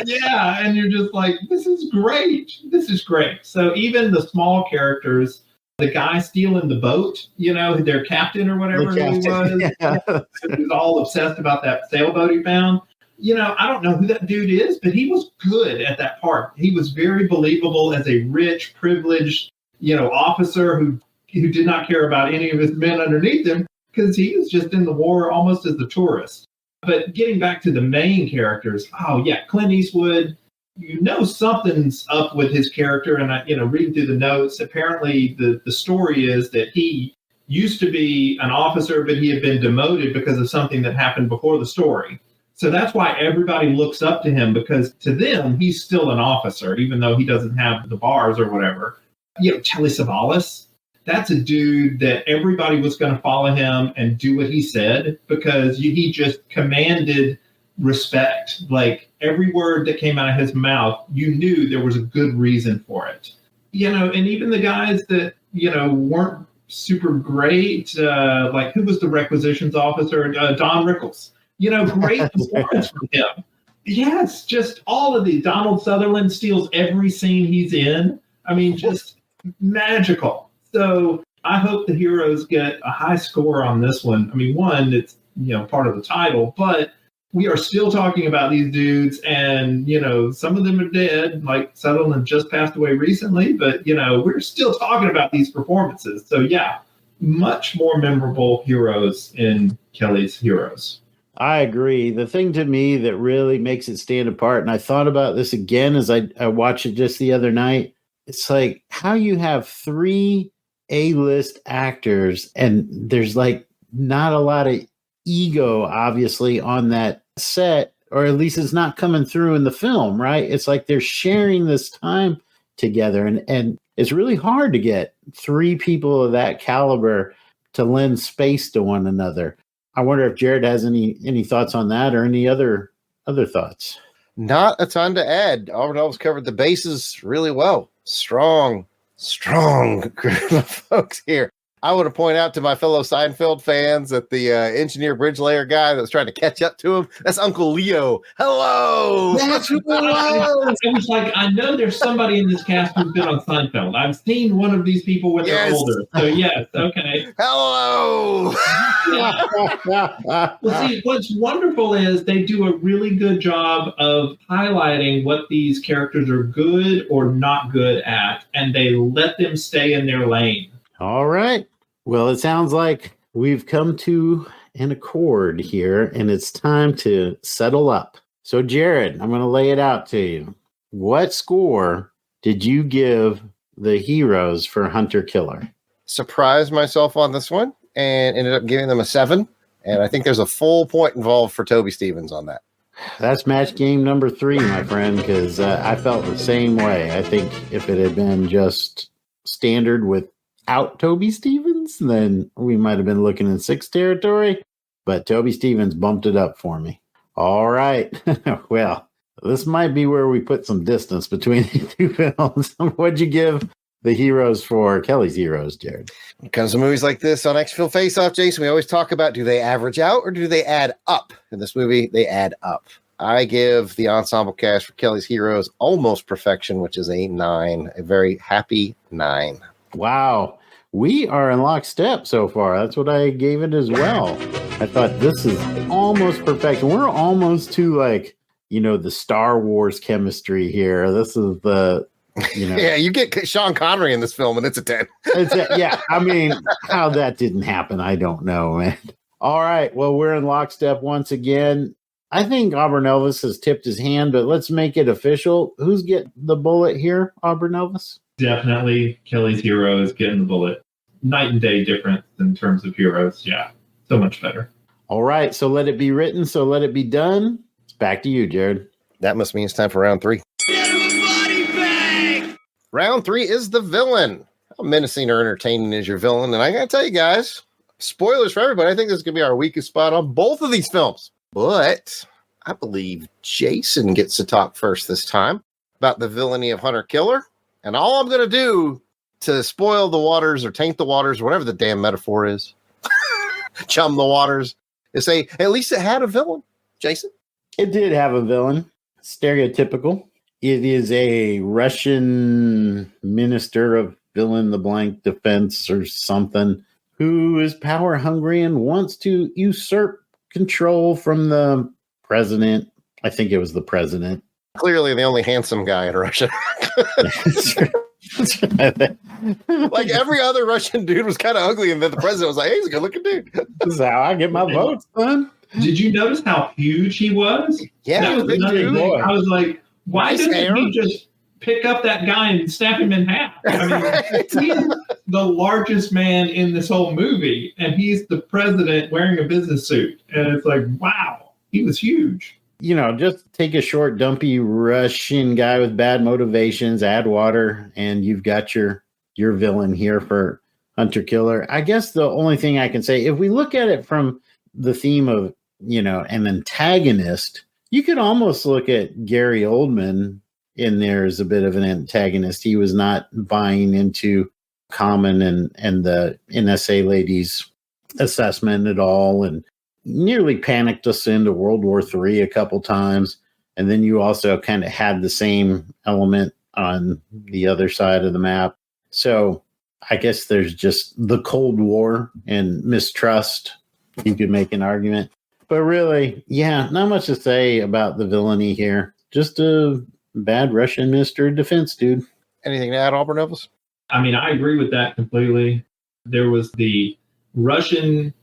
Yeah. And you're just like, this is great. This is great. So even the small characters, the guy stealing the boat, you know, their captain or whatever he was, he was all obsessed about that sailboat he found. You know, I don't know who that dude is, but he was good at that part. He was very believable as a rich, privileged, you know, officer who did not care about any of his men underneath him because he was just in the war almost as a tourist. But getting back to the main characters, oh yeah, Clint Eastwood, you know something's up with his character. And I, you know, reading through the notes, apparently the story is that he used to be an officer, but he had been demoted because of something that happened before the story. So that's why everybody looks up to him, because to them, he's still an officer, even though he doesn't have the bars or whatever. You know, Telly Savalas, that's a dude that everybody was going to follow him and do what he said, because he just commanded respect. Like every word that came out of his mouth, you knew there was a good reason for it. You know, and even the guys that, you know, weren't super great, like who was the requisitions officer? Don Rickles. You know, great performance from him. Yes, just all of these. Donald Sutherland steals every scene he's in. I mean, just magical. So I hope the heroes get a high score on this one. I mean, one, it's, part of the title, but we are still talking about these dudes, and, some of them are dead, like Sutherland just passed away recently, but, we're still talking about these performances. So, yeah, much more memorable heroes in Kelly's Heroes. I agree. The thing to me that really makes it stand apart, and I thought about this again as I watched it just the other night, it's like how you have 3 A-list actors and there's like not a lot of ego, obviously, on that set, or at least it's not coming through in the film, right? It's like they're sharing this time together, and it's really hard to get 3 people of that caliber to lend space to one another. I wonder if Jared has any thoughts on that or any other thoughts. Not a ton to add. Auburn Elvis covered the bases really well. Strong group of folks here. I want to point out to my fellow Seinfeld fans that the engineer bridge layer guy that was trying to catch up to him, that's Uncle Leo. Hello! That's who it was! I was like, I know there's somebody in this cast who's been on Seinfeld. I've seen one of these people when they're older. So, yes, okay. Hello! Well, see, what's wonderful is they do a really good job of highlighting what these characters are good or not good at, and they let them stay in their lane. All right. Well, it sounds like we've come to an accord here, and it's time to settle up. So, Jared, I'm going to lay it out to you. What score did you give the heroes for Hunter Killer? Surprised myself on this one and ended up giving them a 7. And I think there's a full point involved for Toby Stevens on that. That's match game number 3, my friend, because I felt the same way. I think if it had been just standard without Toby Stevens, then we might have been looking in 6 territory, but Toby Stevens bumped it up for me. All right. Well, this might be where we put some distance between the 2 films. What'd you give the heroes for Kelly's Heroes, Jared? When it comes to movies like this on Action Film Face Off, Jason, we always talk about, do they average out or do they add up? In this movie, they add up. I give the ensemble cast for Kelly's Heroes almost perfection, which is a 9, a very happy 9. Wow. We are in lockstep so far. That's what I gave it as well. I thought this is almost perfection. We're almost to the Star Wars chemistry here. This is the, Yeah, you get Sean Connery in this film and it's a 10. Yeah, I mean, how that didn't happen, I don't know, man. All right, well, we're in lockstep once again. I think Auburn Elvis has tipped his hand, but let's make it official. Who's getting the bullet here, Auburn Elvis? Definitely Kelly's Heroes getting the bullet. Night and day difference in terms of heroes. Yeah, so much better. All right, so let it be written, so let it be done. It's back to you, Jared. That must mean it's time for round 3. Round 3 is the villain. How menacing or entertaining is your villain? And I got to tell you guys, spoilers for everybody, I think this is going to be our weakest spot on both of these films. But I believe Jason gets to talk first this time about the villainy of Hunter Killer. And all I'm going to do to spoil the waters or taint the waters, whatever the damn metaphor is, chum the waters, is say, at least it had a villain. Jason? It did have a villain. Stereotypical. It is a Russian minister of fill-in-the-blank defense or something who is power-hungry and wants to usurp control from the president. I think it was the president. Clearly the only handsome guy in Russia. Like every other Russian dude was kind of ugly, and then the president was like, hey, he's a good-looking dude. This is how I get my votes, son. Did you notice how huge he was? Yeah, that was another thing. I was like, why didn't he just pick up that guy and snap him in half? I mean, he's the largest man in this whole movie, and he's the president wearing a business suit. And it's like, wow, he was huge. Just take a short, dumpy Russian guy with bad motivations, add water, and you've got your villain here for Hunter Killer. I guess the only thing I can say, if we look at it from the theme of, an antagonist, you could almost look at Gary Oldman in there as a bit of an antagonist. He was not buying into Common and the NSA lady's assessment at all, and nearly panicked us into World War III a couple times. And then you also kind of had the same element on the other side of the map. So I guess there's just the Cold War and mistrust. You could make an argument. But really, yeah, not much to say about the villainy here. Just a bad Russian Minister of Defense, dude. Anything to add, Auburn Elvis? I mean, I agree with that completely. There was the Russian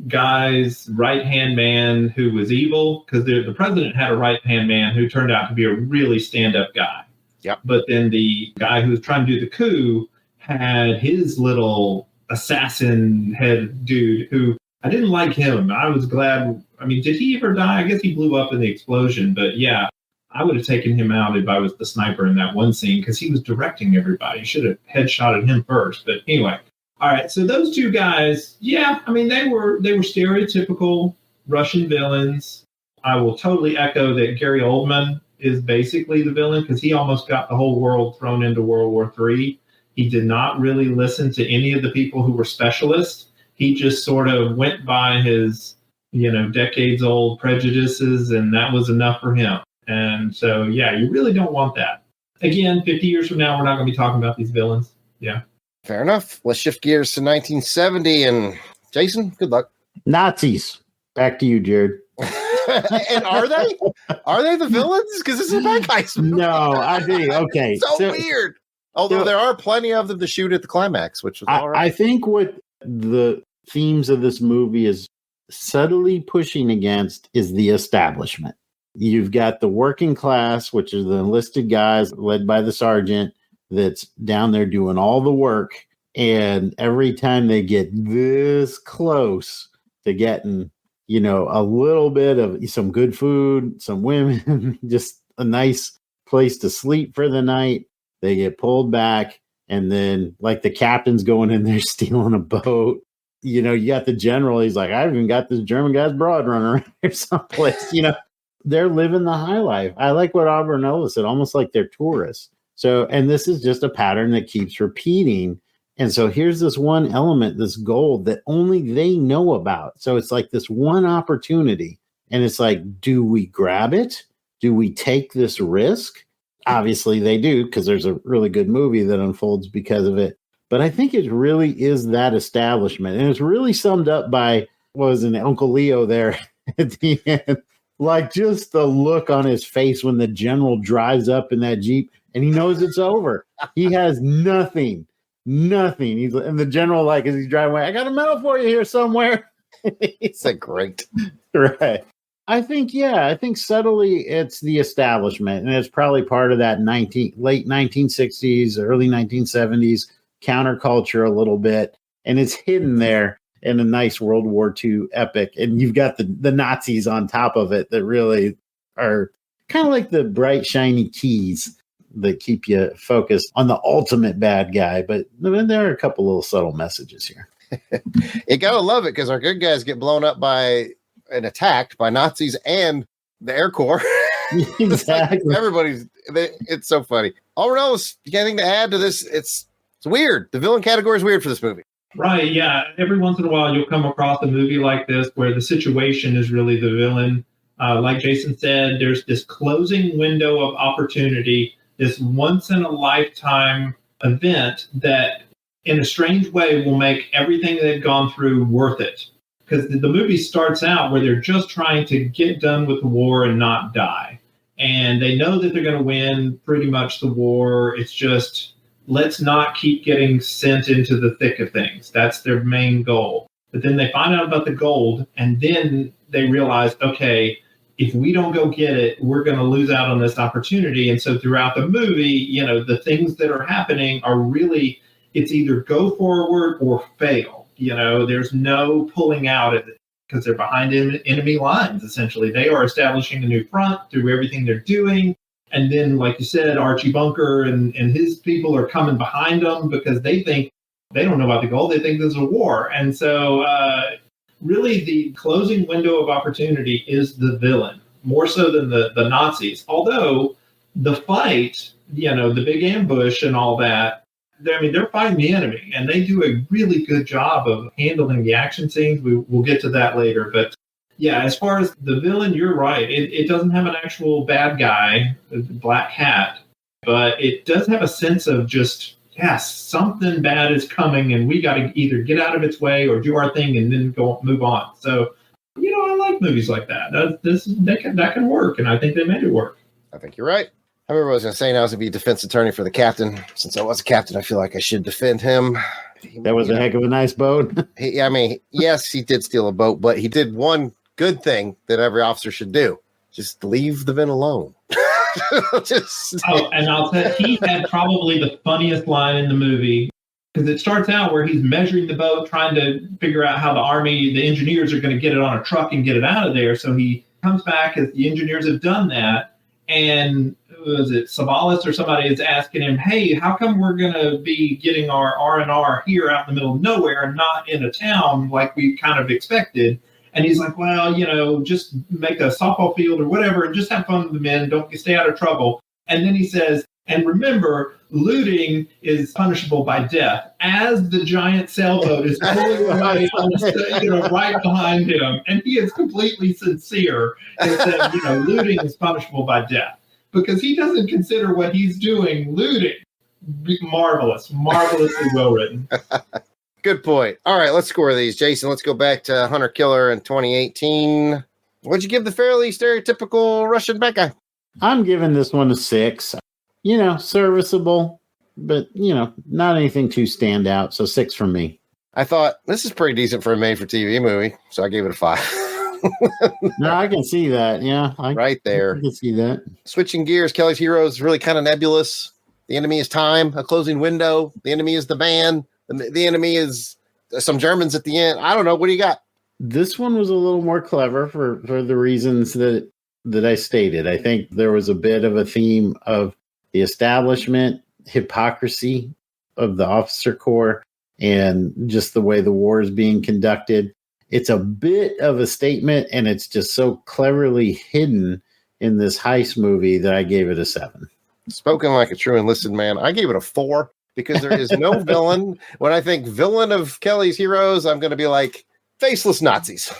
guy's right-hand man who was evil, because the president had a right-hand man who turned out to be a really stand-up guy. Yep. But then the guy who was trying to do the coup had his little assassin head dude who I didn't like him. I was glad. I mean, did he ever die? I guess he blew up in the explosion. But yeah, I would have taken him out if I was the sniper in that one scene because he was directing everybody. Should have headshotted him first. But anyway, all right. So those two guys, yeah, I mean, they were stereotypical Russian villains. I will totally echo that Gary Oldman is basically the villain because he almost got the whole world thrown into World War III. He did not really listen to any of the people who were specialists. He just sort of went by his, decades-old prejudices, and that was enough for him. And so, yeah, you really don't want that. Again, 50 years from now, we're not going to be talking about these villains. Yeah. Fair enough. Let's shift gears to 1970. And Jason, good luck. Nazis. Back to you, Jared. And are they? Are they the villains? Because this is a bad guys movie. No, I think, okay. so weird. Although there are plenty of them to shoot at the climax, which was all right. I think what the themes of this movie is subtly pushing against is the establishment. You've got the working class, which is the enlisted guys led by the sergeant that's down there doing all the work. And every time they get this close to getting, a little bit of some good food, some women, just a nice place to sleep for the night, they get pulled back. And then like the captain's going in there stealing a boat. You got the general. He's like, I've even got this German guy's broad running around here someplace. They're living the high life. I like what Auburn Ellis said, almost like they're tourists. So, and this is just a pattern that keeps repeating. And so here's this one element, this gold that only they know about. So it's like this one opportunity. And it's like, do we grab it? Do we take this risk? Obviously they do, because there's a really good movie that unfolds because of it. But I think it really is that establishment. And it's really summed up by, Uncle Leo there at the end. Like just the look on his face when the general drives up in that Jeep and he knows it's over. He has nothing. And the general, as he's driving away, I got a medal for you here somewhere. It's a great. Right. I think subtly it's the establishment. And it's probably part of that late 1960s, early 1970s counterculture a little bit, and it's hidden there in a nice World War II epic. And you've got the Nazis on top of it that really are kind of like the bright, shiny keys that keep you focused on the ultimate bad guy. But there are a couple little subtle messages here. You gotta love it because our good guys get blown up by and attacked by Nazis and the Air Corps. Exactly. It's so funny. Auburn Ellis, you got anything to add to this? It's weird. The villain category is weird for this movie. Right, yeah. Every once in a while, you'll come across a movie like this where the situation is really the villain. Like Jason said, there's this closing window of opportunity, this once-in-a-lifetime event that, in a strange way, will make everything they've gone through worth it. Because the movie starts out where they're just trying to get done with the war and not die. And they know that they're going to win pretty much the war. It's just, let's not keep getting sent into the thick of things. That's their main goal. But then they find out about the gold, and then they realize, okay, if we don't go get it, we're going to lose out on this opportunity. And so throughout the movie, the things that are happening are really, it's either go forward or fail. There's no pulling out of it because they're behind enemy lines, essentially. They are establishing a new front through everything they're doing. And then, like you said, Archie Bunker and his people are coming behind them because they think they don't know about the gold. They think there's a war. And so really the closing window of opportunity is the villain, more so than the Nazis. Although the fight, the big ambush and all that, they're fighting the enemy. And they do a really good job of handling the action scenes. We'll get to that later. But yeah, as far as the villain, you're right. It doesn't have an actual bad guy, Black Hat, but it does have a sense of just yes, something bad is coming and we got to either get out of its way or do our thing and then move on. So, I like movies like that. That can work, and I think they made it work. I think you're right. I remember what I was going to say now is to be defense attorney for the captain. Since I was a captain, I feel like I should defend him. That was a heck of a nice boat. Yes, he did steal a boat, but he did one good thing that every officer should do. Just leave the vent alone. And I'll tell you, he had probably the funniest line in the movie, because it starts out where he's measuring the boat, trying to figure out how the engineers are going to get it on a truck and get it out of there. So he comes back as the engineers have done that. And was it Savalas or somebody is asking him, hey, how come we're going to be getting our R&R here out in the middle of nowhere and not in a town like we kind of expected? And he's like, well, just make a softball field or whatever and just have fun with the men. Don't stay out of trouble. And then he says, and remember, looting is punishable by death, as the giant sailboat is pulling away right behind him. And he is completely sincere and said, looting is punishable by death, because he doesn't consider what he's doing looting. Marvelously well written. Good point. All right, let's score these. Jason, let's go back to Hunter Killer in 2018. What'd you give the fairly stereotypical Russian bad guy? I'm giving this one a 6. Serviceable, but, not anything too stand out. So 6 from me. I thought this is pretty decent for a made-for-TV movie, so I gave it a 5. No, I can see that. Yeah. Right there. I can see that. Switching gears, Kelly's Hero is really kind of nebulous. The enemy is time, a closing window. The enemy is the band. The enemy is some Germans at the end. I don't know. What do you got? This one was a little more clever for the reasons that I stated. I think there was a bit of a theme of the establishment, hypocrisy of the officer corps, and just the way the war is being conducted. It's a bit of a statement, and it's just so cleverly hidden in this heist movie that I gave it a 7. Spoken like a true enlisted man. I gave it a 4 because there is no villain. When I think villain of Kelly's Heroes, I'm going to be like faceless Nazis.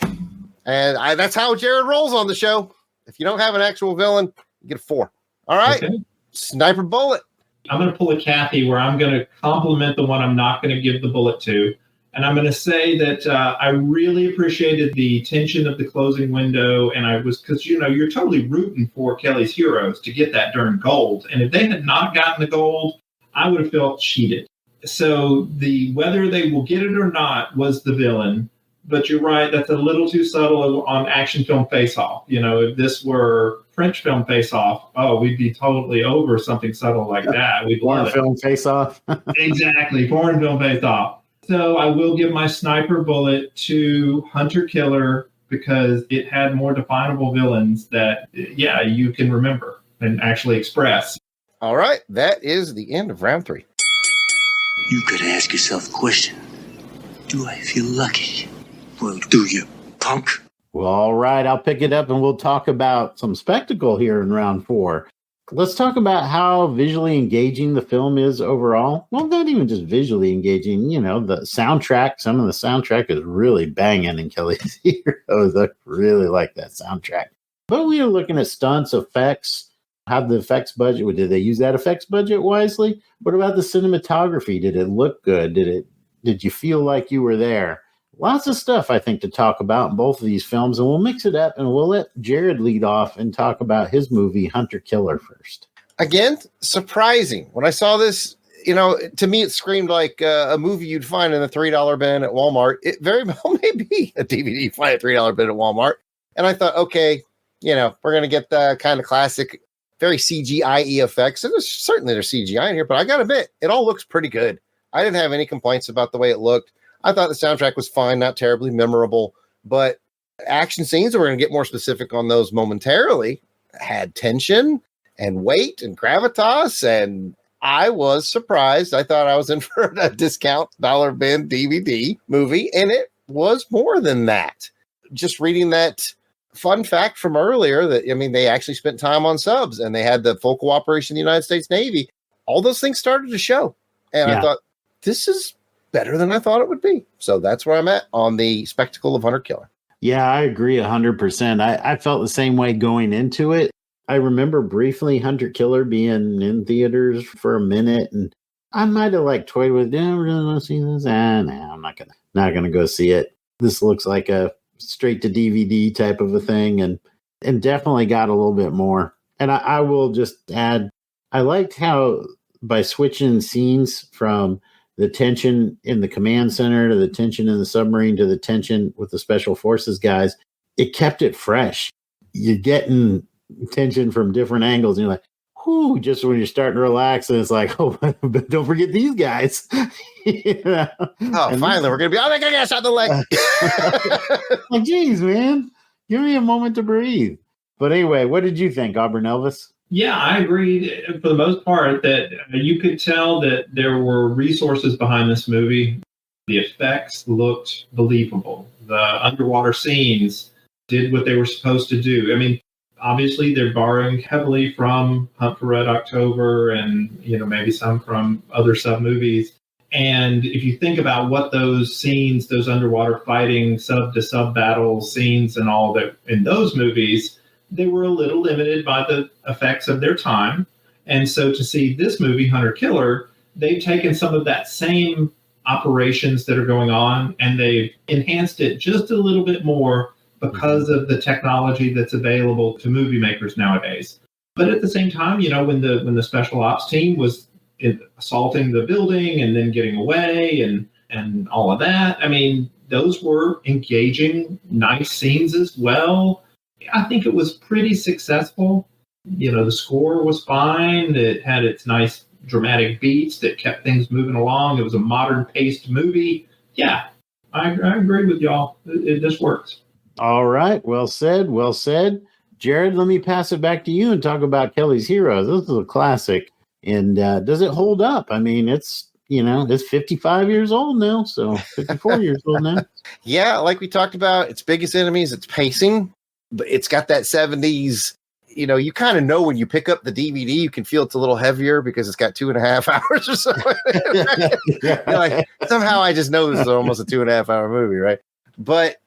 And that's how Jared rolls on the show. If you don't have an actual villain, you get a 4. All right. Okay. Sniper bullet. I'm going to pull a Kathy where I'm going to compliment the one I'm not going to give the bullet to. And I'm going to say that I really appreciated the tension of the closing window. And because, you're totally rooting for Kelly's Heroes to get that darn gold. And if they had not gotten the gold, I would have felt cheated. So whether they will get it or not was the villain. But you're right, that's a little too subtle on action film face-off. If this were French film face-off, we'd be totally over something subtle like that. We'd love it. Foreign film face-off. Exactly, foreign film face-off. So I will give my sniper bullet to Hunter Killer because it had more definable villains that, you can remember and actually express. All right, that is the end of round 3. You could ask yourself the question, do I feel lucky? Well, do you, punk? Well, all right, I'll pick it up and we'll talk about some spectacle here in round 4. Let's talk about how visually engaging the film is overall. Well, not even just visually engaging, the soundtrack. Some of the soundtrack is really banging in Kelly's Heroes. I really like that soundtrack. But we are looking at stunts, effects. How the effects budget, did they use that effects budget wisely? What about the cinematography? Did it look good? Did you feel like you were there? Lots of stuff, I think, to talk about in both of these films, and we'll mix it up, and we'll let Jared lead off and talk about his movie, Hunter Killer, first. Again, surprising. When I saw this, to me, it screamed like a movie you'd find in a $3 bin at Walmart. It very well may be a DVD you find at a $3 bin at Walmart. And I thought, okay, we're going to get the kind of classic, very CGI-y effects. And there's CGI in here, but I got to admit, it all looks pretty good. I didn't have any complaints about the way it looked. I thought the soundtrack was fine, not terribly memorable, but action scenes, we're going to get more specific on those momentarily, had tension and weight and gravitas, and I was surprised. I thought I was in for a discount dollar bin DVD movie, and it was more than that. Just reading that fun fact from earlier that, they actually spent time on subs, and they had the full cooperation of the United States Navy. All those things started to show, and I thought, this is better than I thought it would be. So that's where I'm at on the spectacle of Hunter Killer. Yeah, I agree 100%. I felt the same way going into it. I remember briefly Hunter Killer being in theaters for a minute, and I might have like toyed with, I really want to see this. No, I'm not gonna go see it. This looks like a straight to DVD type of a thing, and definitely got a little bit more. And I will just add, I liked how by switching scenes from the tension in the command center to the tension in the submarine to the tension with the special forces guys, it kept it fresh. You're getting tension from different angles, and you're like, whoo, just when you're starting to relax, and it's like, oh, but don't forget these guys. You know? Oh, and finally, we're going to be, oh my God, shot the leg. Like, geez, man, give me a moment to breathe. But anyway, what did you think, Auburn Elvis? Yeah, I agreed for the most part that you could tell that there were resources behind this movie. The effects looked believable. The underwater scenes did what they were supposed to do. I mean, obviously, they're borrowing heavily from Hunt for Red October and, maybe some from other sub-movies. And if you think about what those scenes, those underwater fighting, sub-to-sub battle scenes and all that in those movies, they were a little limited by the effects of their time. And so to see this movie, Hunter Killer, they've taken some of that same operations that are going on and they've enhanced it just a little bit more because of the technology that's available to movie makers nowadays. But at the same time, when the special ops team was assaulting the building and then getting away and all of that, I mean, those were engaging, nice scenes as well. I think it was pretty successful. The score was fine. It had its nice dramatic beats that kept things moving along. It was a modern paced movie. Yeah, I agree with y'all. It just works. All right. Well said. Well said. Jared, let me pass it back to you and talk about Kelly's Heroes. This is a classic. And does it hold up? I mean, it's 55 years old now, so 54 years old now. Yeah, like we talked about, its biggest enemies, its pacing, but it's got that 70s, you kind of know when you pick up the DVD, you can feel it's a little heavier because it's got 2.5 hours or so. You're like, somehow I just know this is almost a 2.5 hour movie, right? But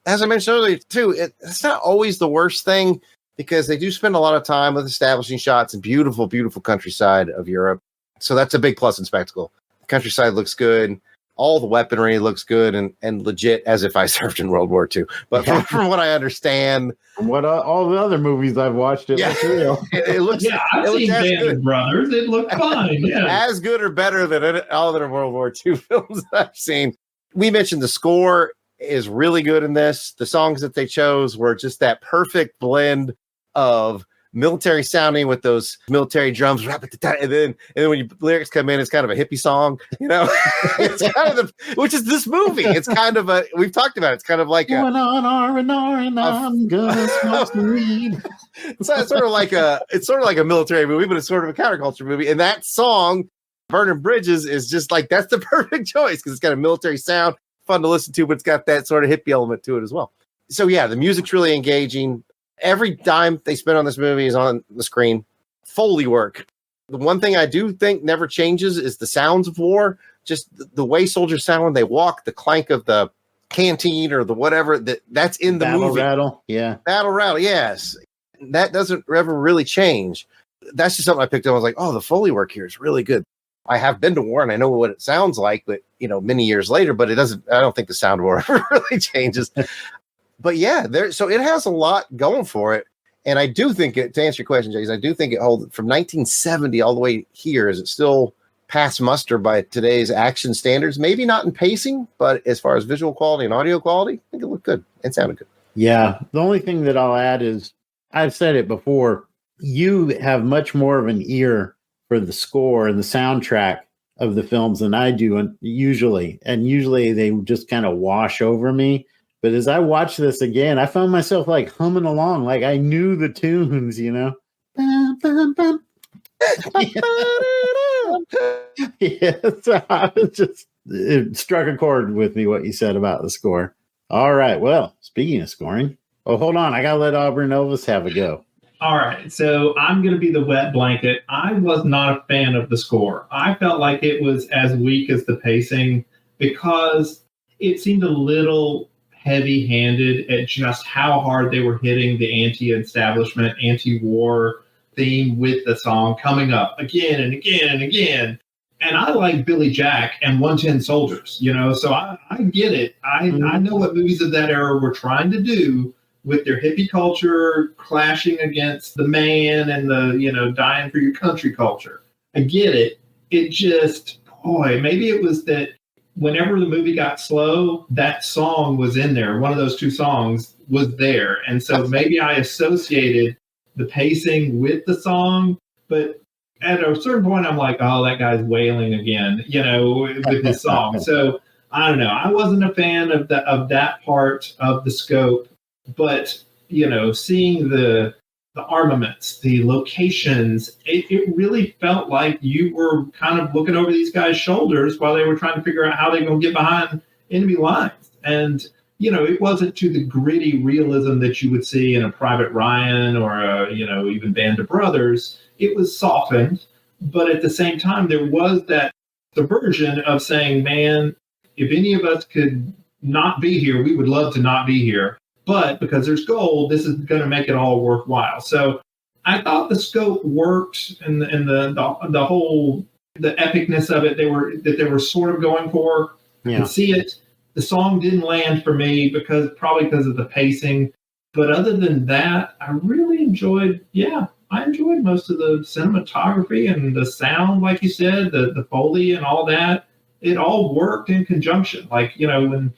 as I mentioned earlier, too, it's not always the worst thing because they do spend a lot of time with establishing shots and beautiful, beautiful countryside of Europe. So that's a big plus in spectacle. The countryside looks good. All the weaponry looks good and legit, as if I served in World War II. But from what I understand, from what all the other movies I've watched, it looks real. It looks. Yeah, I've seen Band of Brothers. It looked fine. Yeah, as good or better than all the World War II films I've seen. We mentioned the score is really good in this. The songs that they chose were just that perfect blend of military sounding with those military drums, and then when lyrics come in, it's kind of a hippie song, It's kind of which is this movie. It's kind of we've talked about it. It's kind of like going on R&R and I'm gonna smoke some weed. So it's sort of like a military movie, but it's sort of a counterculture movie. And that song, Burning Bridges, is just like that's the perfect choice because it's got a military sound, fun to listen to, but it's got that sort of hippie element to it as well. So yeah, the music's really engaging. Every dime they spend on this movie is on the screen. Foley work. The one thing I do think never changes is the sounds of war. Just the way soldiers sound when they walk, the clank of the canteen or the whatever that's in the battle movie. Rattle, yeah. Battle rattle, yes. That doesn't ever really change. That's just something I picked up. I was like, oh, the Foley work here is really good. I have been to war and I know what it sounds like, but many years later, but I don't think the sound of war ever really changes. But yeah, so it has a lot going for it. And I do think to answer your question, Jason, I do think it holds from 1970 all the way here. Is it still pass muster by today's action standards? Maybe not in pacing, but as far as visual quality and audio quality, I think it looked good and sounded good. Yeah. The only thing that I'll add is I've said it before. You have much more of an ear for the score and the soundtrack of the films than I do. And usually they just kind of wash over me. But as I watched this again, I found myself like humming along, like I knew the tunes, Bum, bum, bum. Yeah, so I was it struck a chord with me what you said about the score. All right, well, speaking of scoring, hold on, I gotta let Auburn Elvis have a go. All right, so I'm going to be the wet blanket. I was not a fan of the score. I felt like it was as weak as the pacing because it seemed a little heavy-handed at just how hard they were hitting the anti-establishment, anti-war theme with the song coming up again and again and again. And I like Billy Jack and 110 Soldiers, so I get it. I know what movies of that era were trying to do with their hippie culture clashing against the man and the, dying for your country culture. I get it. It just, boy, maybe it was that whenever the movie got slow, that song was in there. One of those two songs was there. And so maybe I associated the pacing with the song, but at a certain point, I'm like, oh, that guy's wailing again, with his song. So I don't know. I wasn't a fan of that part of the scope, but seeing the armaments, the locations, it really felt like you were kind of looking over these guys' shoulders while they were trying to figure out how they're going to get behind enemy lines. And it wasn't to the gritty realism that you would see in a Private Ryan or even Band of Brothers. It was softened, but at the same time, there was that subversion of saying, man, if any of us could not be here, we would love to not be here. But because there's gold, this is going to make it all worthwhile. So I thought the scope worked and the whole, the epicness of it, they were sort of going for. Yeah. And see it. The song didn't land for me probably because of the pacing. But other than that, I really enjoyed most of the cinematography and the sound, like you said, the Foley and all that. It all worked in conjunction. Like, when,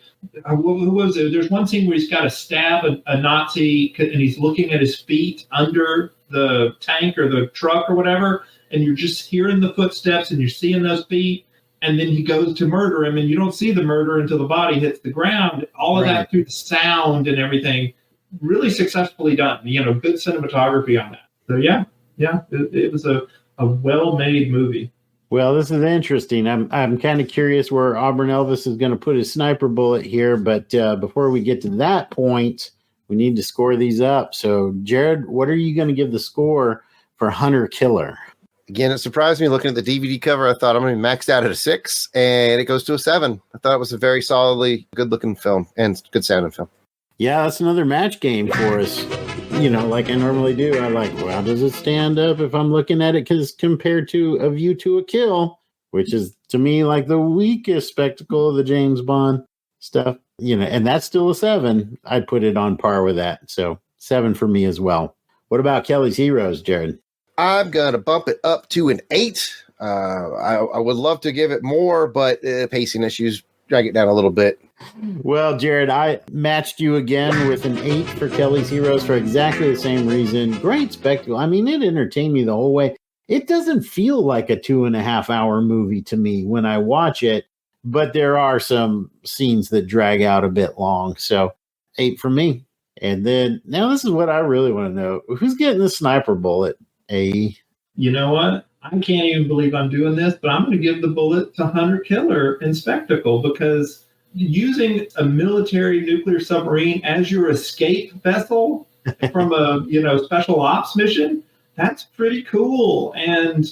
who was it? There's one scene where he's got to stab a Nazi and he's looking at his feet under the tank or the truck or whatever. And you're just hearing the footsteps and you're seeing those feet. And then he goes to murder him and you don't see the murder until the body hits the ground. All of that through the sound and everything. Really successfully done. Good cinematography on that. So it was a well-made movie. Well, this is interesting. I'm kind of curious where Auburn Elvis is going to put his sniper bullet here, but before we get to that point, we need to score these up. So, Jared, what are you going to give the score for Hunter Killer? Again, it surprised me looking at the DVD cover. I thought I'm going to be maxed out at a 6, and it goes to a 7. I thought it was a very solidly good-looking film and good sounding film. Yeah, that's another match game for us. Like I normally do. I'm like, well, how does it stand up if I'm looking at it? Because compared to A View to a Kill, which is to me like the weakest spectacle of the James Bond stuff, and that's still a 7. I'd put it on par with that. So 7 for me as well. What about Kelly's Heroes, Jared? I'm going to bump it up to an 8. I would love to give it more, but pacing issues drag it down a little bit. Well, Jared, I matched you again with an 8 for Kelly's Heroes for exactly the same reason. Great spectacle. I mean, it entertained me the whole way. It doesn't feel like a 2.5-hour movie to me when I watch it, but there are some scenes that drag out a bit long. So 8 for me. And then now this is what I really want to know. Who's getting the sniper bullet? You know what? I can't even believe I'm doing this, but I'm going to give the bullet to Hunter Killer in Spectacle because using a military nuclear submarine as your escape vessel from a special ops mission, that's pretty cool. And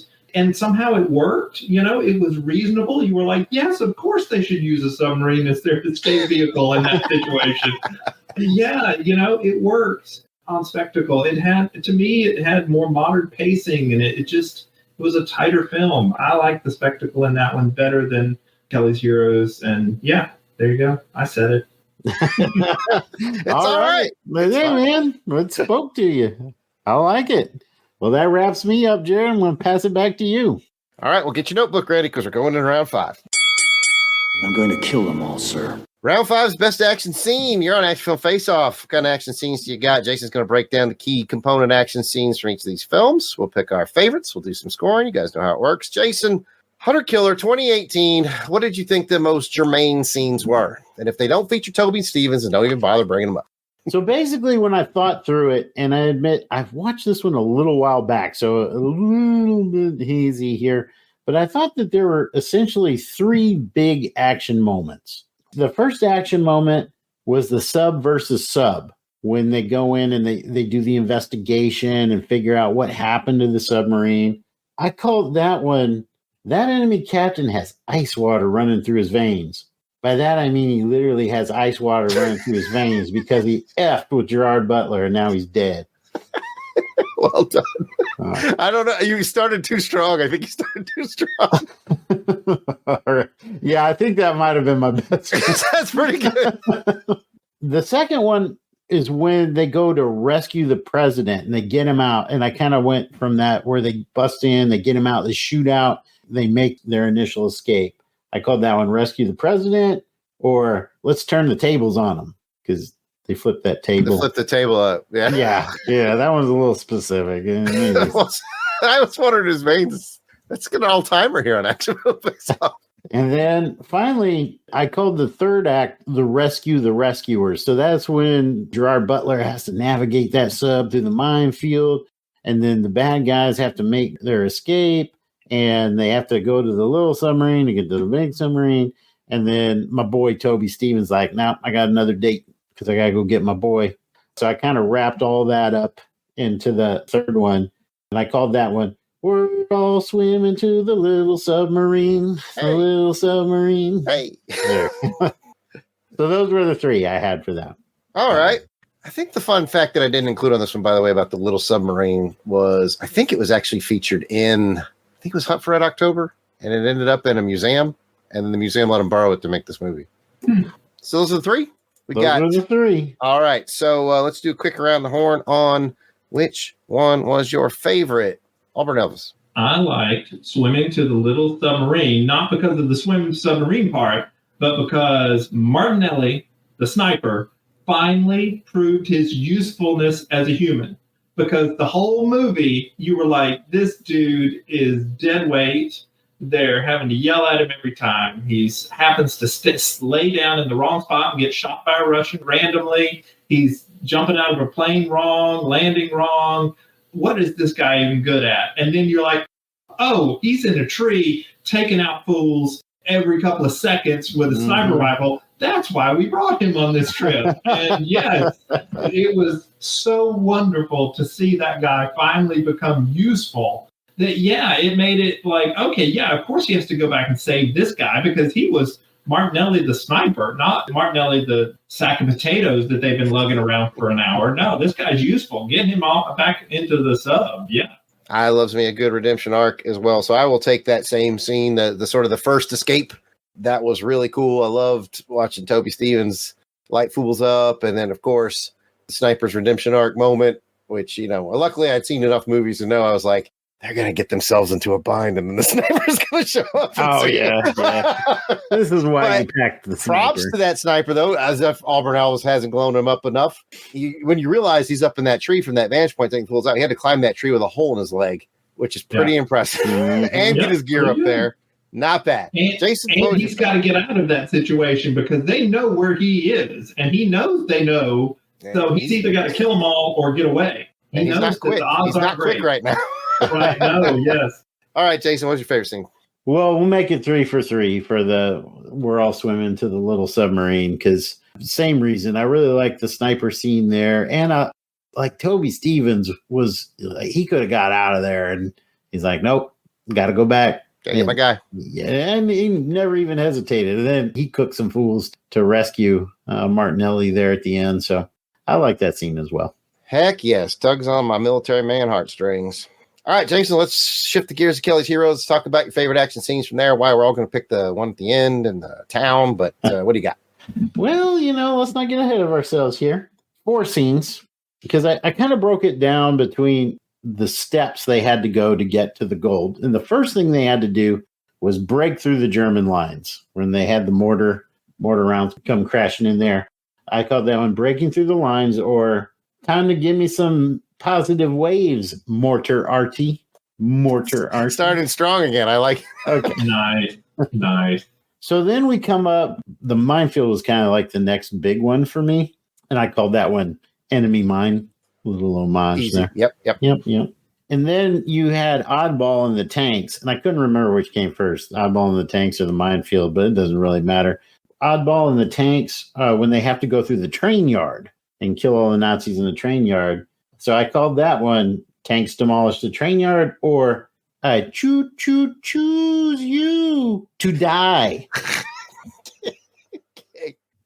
somehow it worked. It was reasonable. You were like, yes, of course they should use a submarine as their escape vehicle in that situation. It worked on Spectacle. It had more modern pacing and it was a tighter film. I like the Spectacle in that one better than Kelly's Heroes. And there you go. I said it. It's all right. Hey, man, it spoke to you. I like it. Well, that wraps me up, Jared. I'm going to pass it back to you. All right. Well, get your notebook ready because we're going in round 5. I'm going to kill them all, sir. Round 5's best action scene. You're on Action Film Face Off. What kind of action scenes do you got? Jason's going to break down the key component action scenes from each of these films. We'll pick our favorites. We'll do some scoring. You guys know how it works. Jason, Hunter Killer 2018. What did you think the most germane scenes were? And if they don't feature Toby Stevens, then don't even bother bringing them up. So basically, when I thought through it, and I admit I've watched this one a little while back, so a little bit hazy here, but I thought that there were essentially 3 big action moments. The first action moment was the sub versus sub, when they go in and they do the investigation and figure out what happened to the submarine. I called that one, that enemy captain has ice water running through his veins. By that, I mean he literally has ice water running through his veins because he effed with Gerard Butler and now he's dead. Well done. I don't know. You started too strong. I think you started too strong. Yeah, I think that might have been my best. That's pretty good. The second one is when they go to rescue the president and they get him out. And I kind of went from that where they bust in, they get him out, they shoot out, they make their initial escape. I called that one Rescue the President, or Let's Turn the Tables on Him, because they flipped that table. They flipped the table up. Yeah. Yeah, that one's a little specific. I was wondering his veins. That's an all-timer here on Action Film Face Off. And then finally, I called the third act the Rescue the Rescuers. So that's when Gerard Butler has to navigate that sub through the minefield, and then the bad guys have to make their escape, and they have to go to the little submarine to get to the big submarine. And then my boy Toby Stevens like, "No, I got another date because I got to go get my boy." So I kind of wrapped all that up into the third one, and I called that one We're All Swimming to the Little Submarine. The little submarine. Hey. There. So those were the three I had for that. All right. I think the fun fact that I didn't include on this one, by the way, about the little submarine was I think it was actually featured in, I think it was Hunt for Red October, and it ended up in a museum, and then the museum let them borrow it to make this movie. So those are the three? Those are the three. All right. So let's do a quick around the horn on which one was your favorite. Auburn Elvis. I liked Swimming to the Little Submarine, not because of the swim submarine part, but because Martinelli, the sniper, finally proved his usefulness as a human. Because the whole movie, you were like, this dude is dead weight. They're having to yell at him every time. He happens to lay down in the wrong spot and get shot by a Russian randomly. He's jumping out of a plane wrong, landing wrong. What is this guy even good at? And then you're like, oh, he's in a tree taking out fools every couple of seconds with a sniper rifle. That's why we brought him on this trip. And yes, it was so wonderful to see that guy finally become useful that, yeah, it made it like, okay, yeah, of course he has to go back and save this guy because he was Martinelli the sniper, not Martinelli the sack of potatoes that they've been lugging around for an hour. No, this guy's useful. Getting him back into the sub. Yeah. I loves me a good redemption arc as well. So I will take that same scene, the sort of the first escape. That was really cool. I loved watching Toby Stevens light fools up. And then, of course, the sniper's redemption arc moment, which, you know, luckily I'd seen enough movies to know I was like, they're going to get themselves into a bind and then the sniper's going to show up. Oh, yeah. This is why you packed the sniper. Props to that sniper, though, as if Auburn Elvis hasn't blown him up enough. When you realize he's up in that tree from that vantage point, taking fools out, he had to climb that tree with a hole in his leg, which is pretty impressive. And get his gear up there. Not bad. And, Jason, and he's got to get out of that situation because they know where he is, and he knows they know. So he's either got to kill them all or get away. He knows not quick. The odds He's not great. quick right now. Right. No. Yes. All right, Jason. What's your favorite scene? Well, we'll make it 3 for 3 for the We're All Swimming to the Little Submarine because same reason. I really like the sniper scene there, and like Toby Stevens was he could have got out of there, and he's like, nope, got to go back. Yeah, my guy. Yeah, and he never even hesitated. And then he cooked some fools to rescue Martinelli there at the end. So I like that scene as well. Heck yes. Tugs on my military man heartstrings. All right, Jason, let's shift the gears to Kelly's Heroes. Let's talk about your favorite action scenes from there. Why we're all going to pick the one at the end and the town. But what do you got? Well, you know, let's not get ahead of ourselves here. 4 scenes, because I kind of broke it down between the steps they had to go to get to the gold. And the first thing they had to do was break through the German lines when they had the mortar rounds come crashing in there. I called that one breaking through the lines, or time to give me some positive waves, Mortar Arty. Starting strong again. I like it. Okay. Nice. So then we come up, the minefield was kind of like the next big one for me. And I called that one Enemy Mine. Little homage Easy. there. Yep. And then you had Oddball and the tanks. And I couldn't remember which came first, Oddball and the tanks or the minefield, but it doesn't really matter. Oddball and the tanks, when they have to go through the train yard and kill all the Nazis in the train yard. So I called that one Tanks Demolish the Train Yard, or I choose you to die.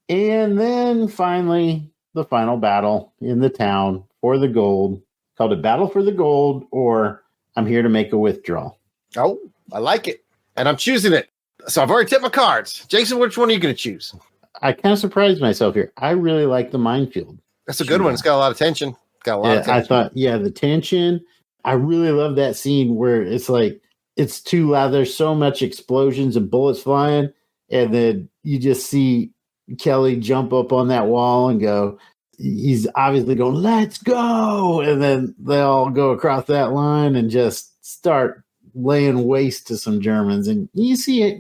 And then finally, the final battle in the town for the gold. Called it Battle for the Gold, or I'm Here to Make a Withdrawal. Oh, I like it. And I'm choosing it. So I've already tipped my cards. Jason, which one are you going to choose? I kind of surprised myself here. I really like the minefield. That's a good one. It's got a lot of tension. I thought, the tension. I really love that scene where it's like, it's too loud. There's so much explosions and bullets flying. And then you just see Kelly jump up on that wall and go, he's obviously going, let's go. And then they all go across that line and just start laying waste to some Germans. And you see it,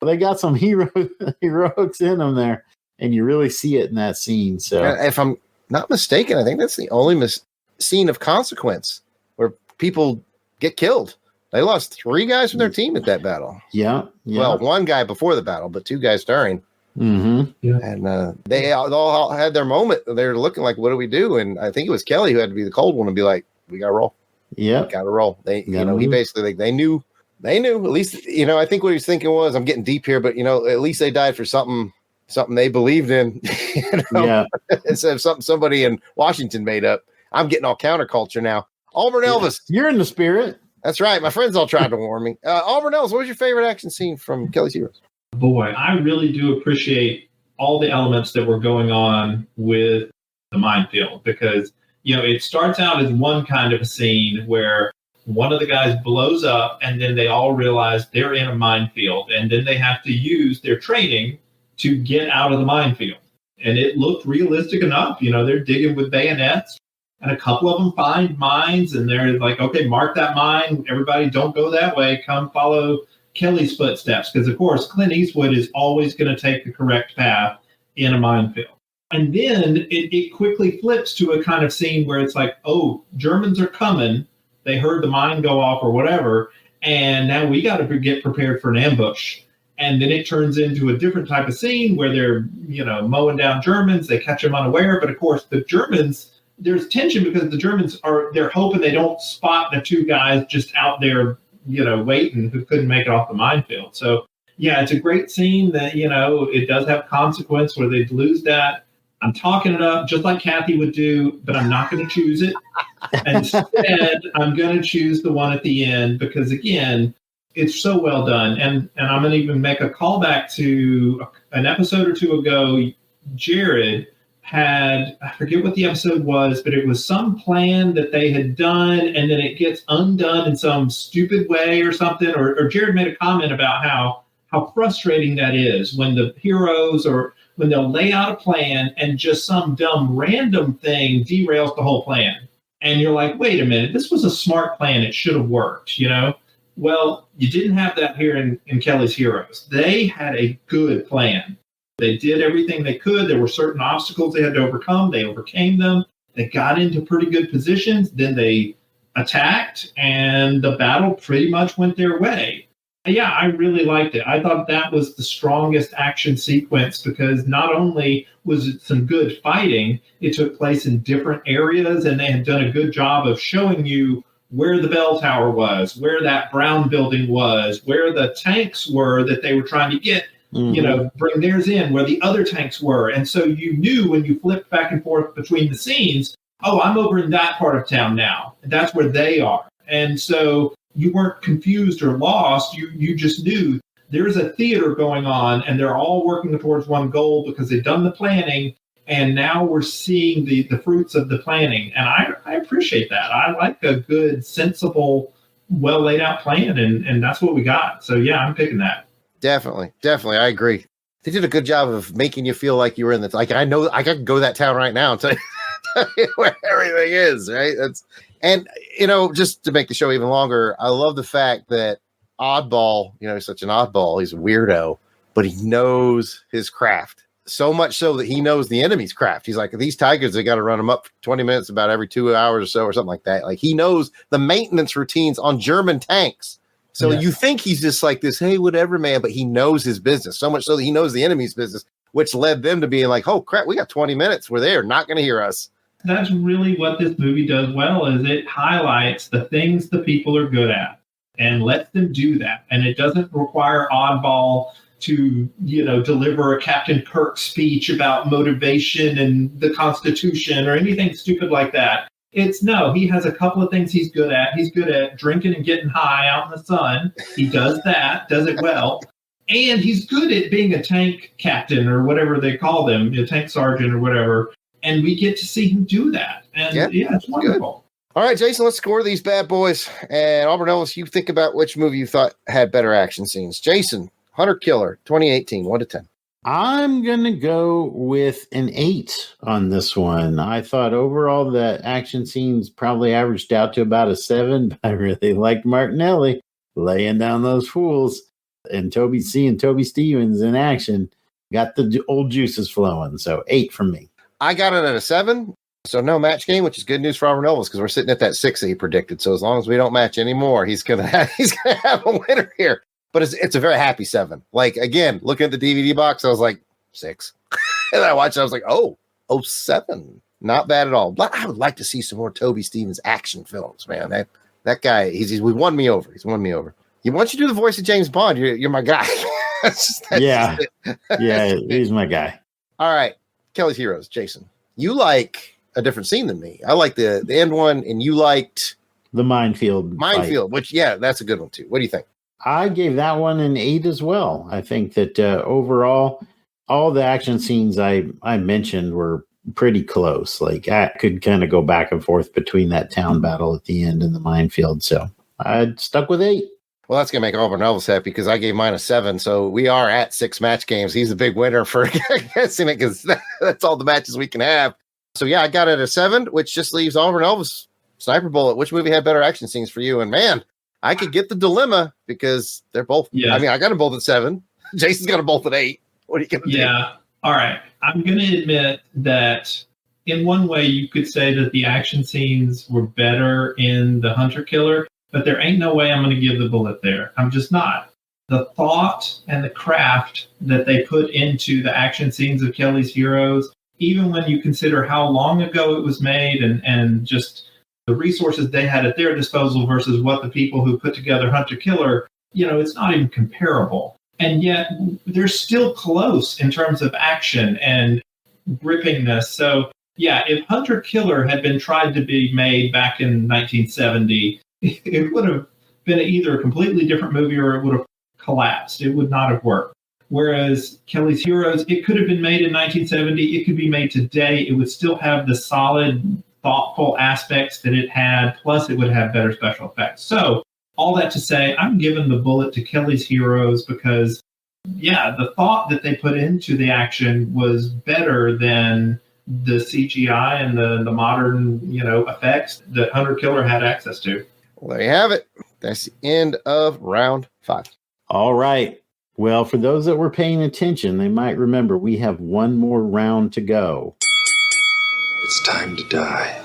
they got some heroics in them there. And you really see it in that scene. So if I'm not mistaken, I think that's the only scene of consequence where people get killed. They lost 3 guys from their team at that battle. Yeah. Well, 1 guy before the battle, but 2 guys during. Mm-hmm. Yeah. And they all had their moment. They're looking like, what do we do? And I think it was Kelly who had to be the cold one and be like, we got to roll. Yeah. Got to roll. He basically, they knew, at least, I think what he's thinking was, I'm getting deep here, but, at least they died for something they believed in. Yeah. Instead of something somebody in Washington made up. I'm getting all counterculture now. Auburn Elvis. You're in the spirit. That's right. My friends all tried to warn me. Auburn Elvis, what was your favorite action scene from Kelly's Heroes? Boy, I really do appreciate all the elements that were going on with the minefield because, it starts out as one kind of a scene where one of the guys blows up and then they all realize they're in a minefield and then they have to use their training to get out of the minefield. And it looked realistic enough. They're digging with bayonets and a couple of them find mines and they're like, okay, mark that mine. Everybody don't go that way. Come follow Kelly's footsteps. Because, of course, Clint Eastwood is always going to take the correct path in a minefield. And then it quickly flips to a kind of scene where it's like, oh, Germans are coming. They heard the mine go off or whatever. And now we got to get prepared for an ambush. And then it turns into a different type of scene where they're, mowing down Germans. They catch them unaware. But, of course, the Germans, there's tension because the Germans they're hoping they don't spot the 2 guys just out there, waiting who couldn't make it off the minefield. So, yeah, it's a great scene that, it does have consequence where they lose that. I'm talking it up just like Kathy would do, but I'm not going to choose it. Instead, I'm going to choose the one at the end because, again, it's so well done. And I'm going to even make a callback to an episode or 2 ago. Jared had, I forget what the episode was, but it was some plan that they had done and then it gets undone in some stupid way or something. Or Jared made a comment about how frustrating that is when the heroes or when they'll lay out a plan and just some dumb random thing derails the whole plan. And you're like, wait a minute, this was a smart plan. It should have worked, Well, you didn't have that here in Kelly's Heroes. They had a good plan. They did everything they could. There were certain obstacles they had to overcome. They overcame them. They got into pretty good positions. Then they attacked, and the battle pretty much went their way. Yeah, I really liked it. I thought that was the strongest action sequence because not only was it some good fighting, it took place in different areas, and they had done a good job of showing you where the bell tower was, where that brown building was, where the tanks were that they were trying to get, bring theirs in, where the other tanks were. And so you knew when you flipped back and forth between the scenes, oh, I'm over in that part of town now. And that's where they are. And so you weren't confused or lost. You just knew there's a theater going on and they're all working towards one goal because they've done the planning. And now we're seeing the fruits of the planning. And I appreciate that. I like a good, sensible, well laid out plan. And that's what we got. So, yeah, I'm picking that. Definitely. I agree. They did a good job of making you feel like you were in the, like, I know I could go to that town right now and tell you where everything is, right? And, just to make the show even longer, I love the fact that Oddball, he's such an oddball. He's a weirdo, but he knows his craft. So much so that he knows the enemy's craft. He's like, these Tigers, they got to run them up for 20 minutes about every 2 hours or so or something like that. Like, he knows the maintenance routines on German tanks. So you think he's just like this, hey, whatever, man, but he knows his business. So much so that he knows the enemy's business, which led them to being like, oh, crap, we got 20 minutes where they're not going to hear us. That's really what this movie does well, is it highlights the things the people are good at and lets them do that. And it doesn't require Oddball to, deliver a Captain Kirk speech about motivation and the Constitution or anything stupid like that. He has a couple of things he's good at. He's good at drinking and getting high out in the sun. He does that, does it well. And he's good at being a tank captain or whatever they call them, a tank sergeant or whatever. And we get to see him do that. And yeah it's wonderful. Good. All right, Jason, let's score these bad boys. And Auburn Ellis, you think about which movie you thought had better action scenes. Jason, Hunter Killer, 2018, 1 to 10. I'm going to go with an 8 on this one. I thought overall the action scenes probably averaged out to about a 7, but I really liked Martinelli laying down those fools. And Toby Stevens in action got the old juices flowing. So 8 from me. I got it at a 7. So no match game, which is good news for Auburn Elvis because we're sitting at that 6 that he predicted. So as long as we don't match anymore, he's gonna have a winner here. But it's a very happy 7. Like, again, looking at the DVD box, I was like, 6. And I watched it, I was like, 7. Not bad at all. But I would like to see some more Toby Stevens action films, man. That guy, he won me over. He's won me over. Once you do the voice of James Bond, you're my guy. Yeah, he's my guy. All right, Kelly's Heroes, Jason. You like a different scene than me. I like the end one, and you liked the minefield. Which, that's a good one too. What do you think? I gave that one an 8 as well. I think that overall, all the action scenes I mentioned were pretty close. Like, I could kind of go back and forth between that town battle at the end and the minefield. So I stuck with 8. Well, that's going to make Auburn Elvis happy because I gave mine a 7. So we are at 6 match games. He's a big winner for guessing it because that's all the matches we can have. So, I got it at a 7, which just leaves Auburn Elvis Sniper Bullet. Which movie had better action scenes for you? And, man, I could get the dilemma because they're both. Yeah. I mean, I got them both at 7. Jason's got them both at 8. What are you going to do? Yeah. All right. I'm going to admit that in one way you could say that the action scenes were better in The Hunter Killer, but there ain't no way I'm going to give the bullet there. I'm just not. The thought and the craft that they put into the action scenes of Kelly's Heroes, even when you consider how long ago it was made and just the resources they had at their disposal versus what the people who put together Hunter Killer, it's not even comparable. And yet they're still close in terms of action and grippingness. So, if Hunter Killer had been tried to be made back in 1970, it would have been either a completely different movie or it would have collapsed. It would not have worked. Whereas Kelly's Heroes, it could have been made in 1970. It could be made today. It would still have the solid, thoughtful aspects that it had, plus it would have better special effects. So all that to say, I'm giving the bullet to Kelly's Heroes because, the thought that they put into the action was better than the CGI and the modern, effects that Hunter Killer had access to. Well, there you have it. That's the end of round 5. All right. Well, for those that were paying attention, they might remember we have one more round to go. It's time to die.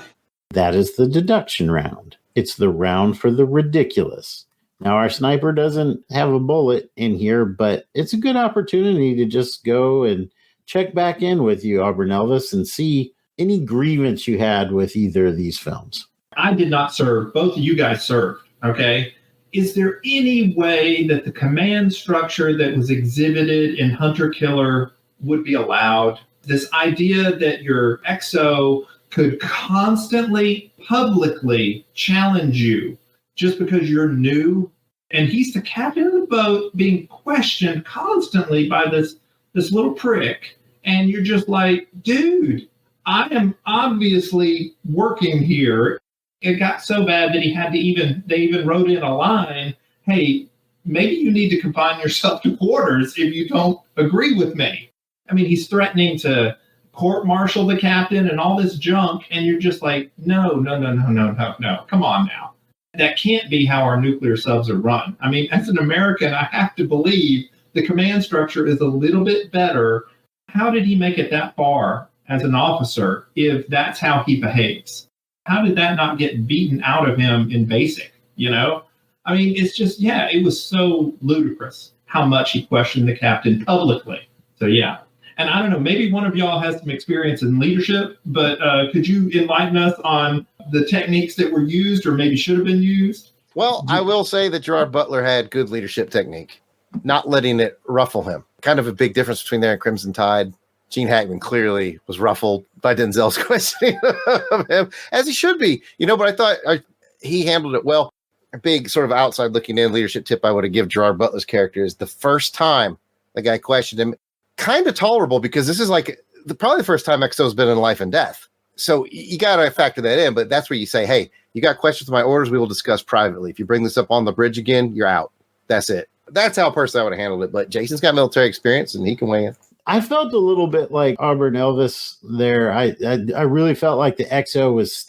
That is the deduction round. It's the round for the ridiculous. Now, our sniper doesn't have a bullet in here, but it's a good opportunity to just go and check back in with you, Auburn Elvis, and see any grievance you had with either of these films. I did not serve. Both of you guys served, okay? Is there any way that the command structure that was exhibited in Hunter Killer would be allowed? This idea that your XO could constantly, publicly challenge you just because you're new, and he's the captain of the boat being questioned constantly by this little prick, and you're just like, dude, I am obviously working here. It got so bad that they even wrote in a line, hey, maybe you need to confine yourself to quarters if you don't agree with me. I mean, he's threatening to court-martial the captain and all this junk, and you're just like, no, come on now. That can't be how our nuclear subs are run. I mean, as an American, I have to believe the command structure is a little bit better. How did he make it that far as an officer if that's how he behaves? How did that not get beaten out of him in basic, I mean, it's just, it was so ludicrous how much he questioned the captain publicly. So, And I don't know, maybe one of y'all has some experience in leadership, but could you enlighten us on the techniques that were used or maybe should have been used? Well, I will say that Gerard Butler had good leadership technique, not letting it ruffle him. Kind of a big difference between there and Crimson Tide. Gene Hackman clearly was ruffled by Denzel's questioning of him, as he should be, but I thought he handled it well. a big sort of outside looking in leadership tip I would have given Gerard Butler's character is the first time the guy questioned him, kind of tolerable because this is like probably the first time XO's been in life and death. So you got to factor that in, but that's where you say, hey, you got questions to my orders, we will discuss privately. If you bring this up on the bridge again, you're out. That's it. That's how personally I would have handled it. But Jason's got military experience and he can weigh in. I felt a little bit like Auburn Elvis there. I really felt like the XO was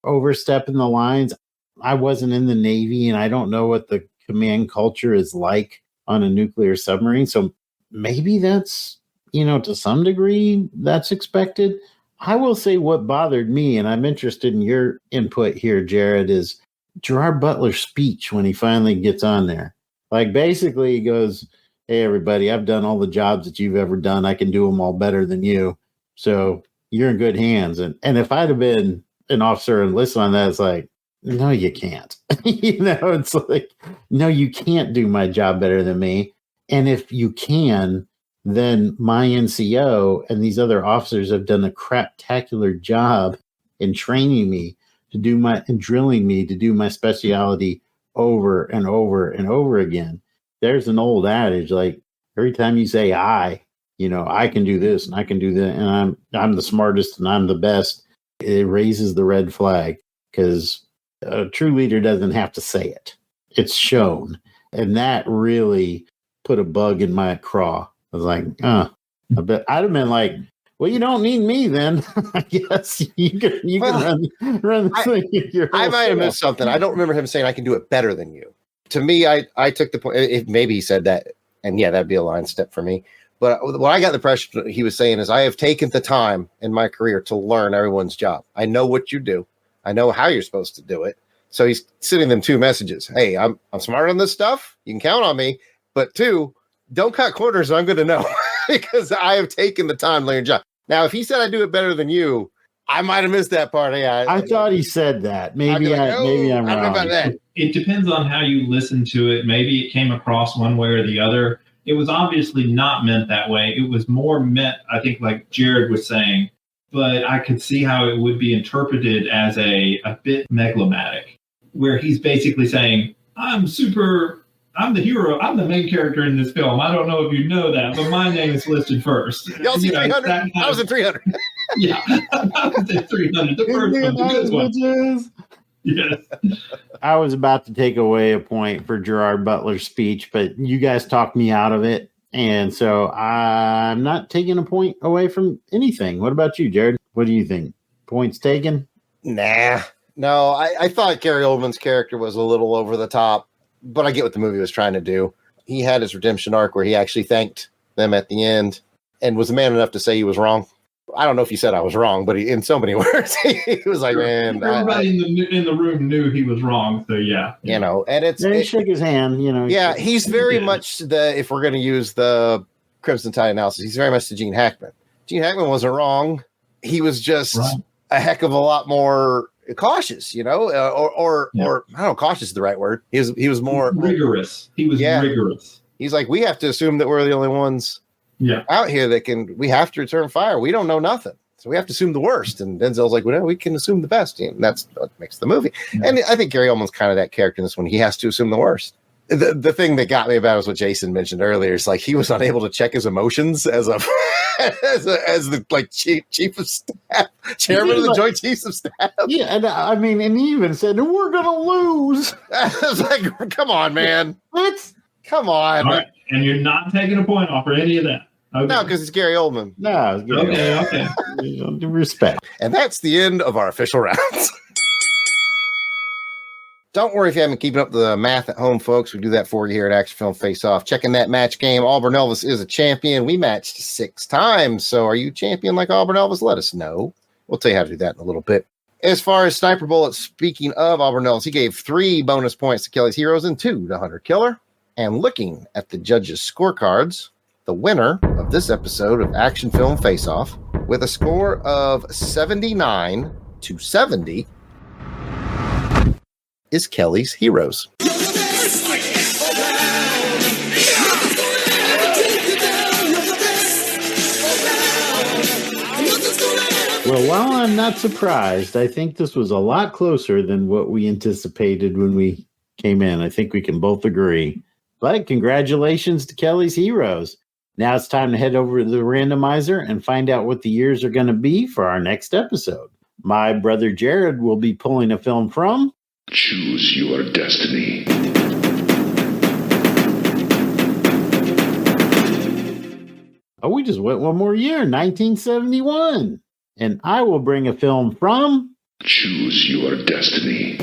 overstepping the lines. I wasn't in the Navy and I don't know what the command culture is like on a nuclear submarine. So maybe that's, to some degree that's expected. I will say what bothered me, and I'm interested in your input here, Jared, is Gerard Butler's speech when he finally gets on there. Like basically he goes, hey, everybody, I've done all the jobs that you've ever done. I can do them all better than you. So you're in good hands. And if I'd have been an officer and listened on that, it's like, no, you can't. It's like, no, you can't do my job better than me. And if you can, then my NCO and these other officers have done a craptacular job in training me and drilling me to do my specialty over and over and over again. There's an old adage, like every time you say I can do this and I can do that, and I'm the smartest and I'm the best, it raises the red flag because a true leader doesn't have to say it. It's shown. And that really put a bug in my craw. I was like, I bet I'd have been like, well, you don't need me then. I guess you can run the thing. I might have missed something. I don't remember him saying I can do it better than you. To me, I took the point. Maybe he said that, and yeah, that'd be a line step for me. But what I got the impression he was saying is, I have taken the time in my career to learn everyone's job. I know what you do. I know how you're supposed to do it. So he's sending them two messages. Hey, I'm smart on this stuff. You can count on me. But two, don't cut corners. I'm going to know because I have taken the time to learn your job. Now, if he said I do it better than you, I might have missed that part. Yeah, I thought he said that. Maybe I'm wrong. About that. It depends on how you listen to it. Maybe it came across one way or the other. It was obviously not meant that way. It was more meant, I think, like Jared was saying, but I could see how it would be interpreted as a bit megalomatic, where he's basically saying, I'm the hero. I'm the main character in this film. I don't know if you know that, but my name is listed first. Y'all see 300? I was in 300. Yeah, I was in 300. The first one, the good one. Yes. I was about to take away a point for Gerard Butler's speech, but you guys talked me out of it. And so I'm not taking a point away from anything. What about you, Jared? What do you think? Points taken? Nah. No, I thought Gary Oldman's character was a little over the top, but I get what the movie was trying to do. He had his redemption arc where he actually thanked them at the end and was man enough to say he was wrong. I don't know if he said I was wrong, but in so many words, he was like, man. Everybody in the room knew he was wrong, so yeah. And he shook his hand, Yeah, he's very much if we're going to use the Crimson Tide analysis, he's very much the Gene Hackman. Gene Hackman wasn't wrong. He was just a heck of a lot more cautious, or I don't know, cautious is the right word. He was more rigorous. He was rigorous. He's like, we have to assume that we're the only ones out here that we have to return fire. We don't know nothing. So we have to assume the worst. And Denzel's like, well, no, we can assume the best. And that's what makes the movie. Yeah. And I think Gary Oldman's kind of that character in this one. He has to assume the worst. The thing that got me about it was what Jason mentioned earlier. It's like he was unable to check his emotions as the chief of staff, chairman of the Joint Chiefs of Staff. Yeah, and and he even said, we're going to lose. I was like, come on, man. What? Come on. All right. And you're not taking a point off for any of that. Okay. No, because it's Gary Oldman. No, it's Gary Oldman. Okay. Respect. And that's the end of our official rounds. Don't worry if you haven't been keeping up the math at home, folks. We do that for you here at Action Film Face Off. Checking that match game. Auburn Elvis is a champion. We matched 6 times. So are you champion like Auburn Elvis? Let us know. We'll tell you how to do that in a little bit. As far as sniper bullets, speaking of Auburn Elvis, he gave 3 bonus points to Kelly's Heroes and 2 to Hunter Killer. And looking at the judges' scorecards, the winner of this episode of Action Film Face Off with a score of 79 to 70 is Kelly's Heroes. Well, while I'm not surprised. I think this was a lot closer than what we anticipated when we came in. I think we can both agree. But congratulations to Kelly's Heroes. Now it's time to head over to the randomizer and find out what the years are going to be for our next episode. My brother Jared will be pulling a film from Choose Your Destiny. Oh, we just went one more year, 1971. And I will bring a film from Choose Your Destiny.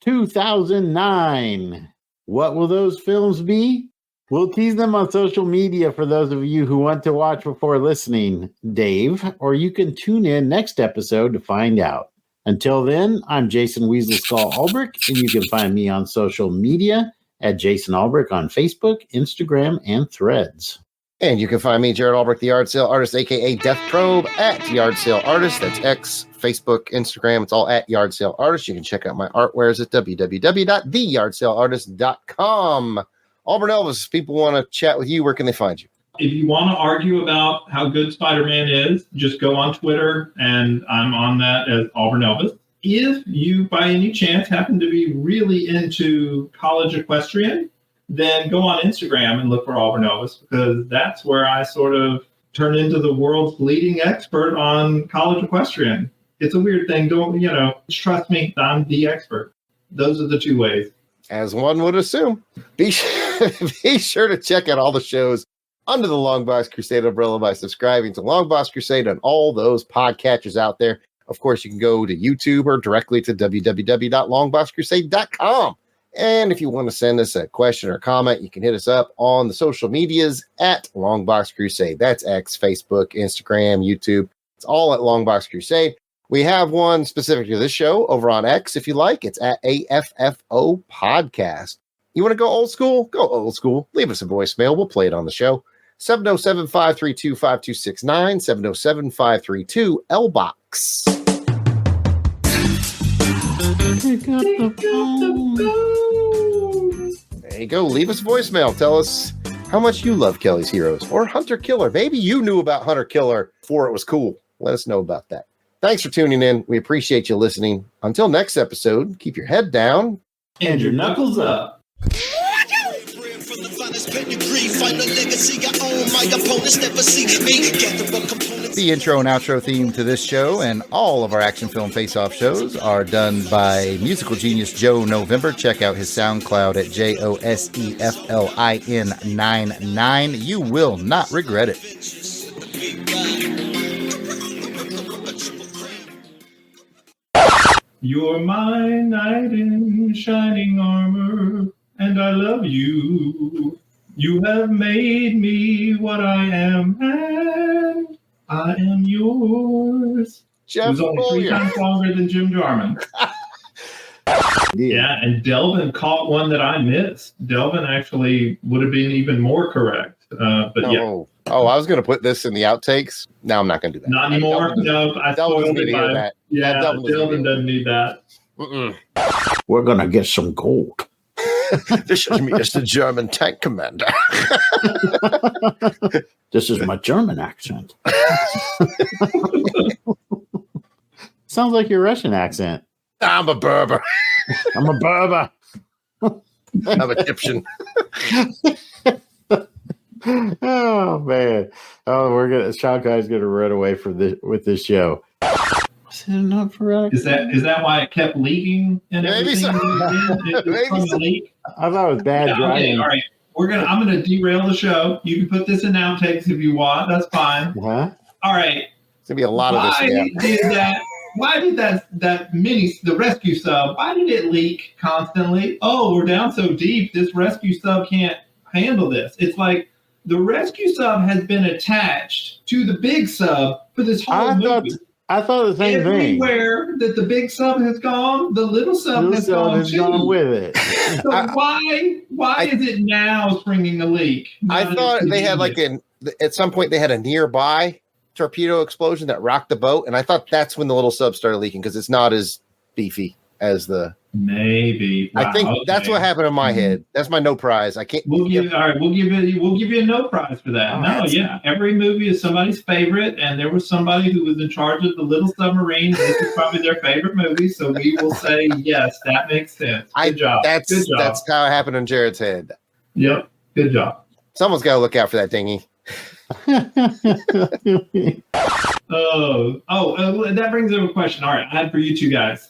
2009. What will those films be? We'll tease them on social media for those of you who want to watch before listening, Dave, or you can tune in next episode to find out. Until then, I'm Jason Weasel Skull Ulbrich, and you can find me on social media at Jason Ulbrich on Facebook, Instagram, and Threads. And you can find me, Jared Ulbrich, the Yard Sale Artist, a.k.a. Death Probe, at Yard Sale Artist. That's X, Facebook, Instagram. It's all at Yard Sale Artist. You can check out my artwares at www.theyardsaleartist.com. Auburn Elvis, if people want to chat with you, where can they find you? If you want to argue about how good Spider-Man is, just go on Twitter, and I'm on that as Auburn Elvis. If you, by any chance, happen to be really into college equestrian, then go on Instagram and look for Auburn Elvis, because that's where I sort of turn into the world's leading expert on college equestrian. It's a weird thing. Trust me, I'm the expert. Those are the two ways. As one would assume. Be sure to check out all the shows under the Longbox Crusade umbrella by subscribing to Longbox Crusade and all those podcatchers out there. Of course, you can go to YouTube or directly to www.longboxcrusade.com. And if you want to send us a question or comment, you can hit us up on the social medias at Longbox Crusade. That's X, Facebook, Instagram, YouTube. It's all at Longbox Crusade. We have one specific to this show over on X, if you like. It's at AFFO Podcast. You want to go old school? Go old school. Leave us a voicemail. We'll play it on the show. 707-532-5269, 707-532-LBOX. Pick up the phone. There you go. Leave us a voicemail. Tell us how much you love Kelly's Heroes or Hunter Killer. Maybe you knew about Hunter Killer before it was cool. Let us know about that. Thanks for tuning in. We appreciate you listening. Until next episode, keep your head down and your knuckles up. The intro and outro theme to this show and all of our Action Film Face-Off shows are done by musical genius Joe November. Check out his SoundCloud at JOSEFLIN99. You will not regret it. You're my knight in shining armor, and I love you. You have made me what I am, and I am yours. Jeff Who's only 3 times longer than Jim Jarman. Yeah, and Delvin caught one that I missed. Delvin actually would have been even more correct. Yeah. Oh, I was going to put this in the outtakes. No, I'm not going to do that. Not anymore. No, I spoiled it by that. Yeah, Delvin doesn't need that. We're going to get some gold. This is me as the German tank commander. This is my German accent. Sounds like your Russian accent. I'm a Berber. I'm a Berber. I'm Egyptian. Oh man! Oh, Sean Kai's gonna run away with this show. Was it enough for Is that why it kept leaking and everything? Maybe From the leak? I thought it was bad driving. Okay, all right. I'm gonna derail the show. You can put this in outtakes if you want. That's fine. What? All right. It's gonna be a lot of this. Why did the rescue sub? Why did it leak constantly? Oh, we're down so deep. This rescue sub can't handle this. It's like the rescue sub has been attached to the big sub for this whole movie. I thought the same thing. Everywhere that the big sub has gone, the little sub has gone too. Gone with it. So why is it now springing the leak? I thought they had at some point they had a nearby torpedo explosion that rocked the boat, and I thought that's when the little sub started leaking because it's not as beefy as the Maybe. Wow, I think that's what happened in my head. That's my no prize. I can't. We'll give you a no prize for that. No, yeah. Every movie is somebody's favorite, and there was somebody who was in charge of the Little Submarine. This is probably their favorite movie, so we will say yes. That makes sense. Good job. That's Good job. That's how it happened in Jared's head. Yep. Good job. Someone's got to look out for that dinghy. That brings up a question. All right, I had for you two guys.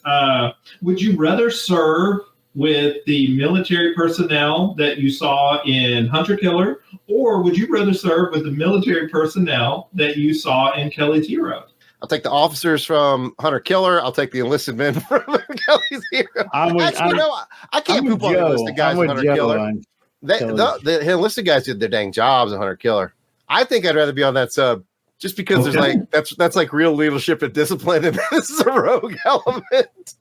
Would you rather serve with the military personnel that you saw in Hunter Killer, or would you rather serve with the military personnel that you saw in Kelly's Heroes? I'll take the officers from Hunter Killer. I'll take the enlisted men from Kelly's Heroes. I can't poop on the enlisted guys in Hunter Killer. The enlisted guys did their dang jobs in Hunter Killer. I think I'd rather be on that sub just because there's like that's like real leadership and discipline, and this is a rogue element.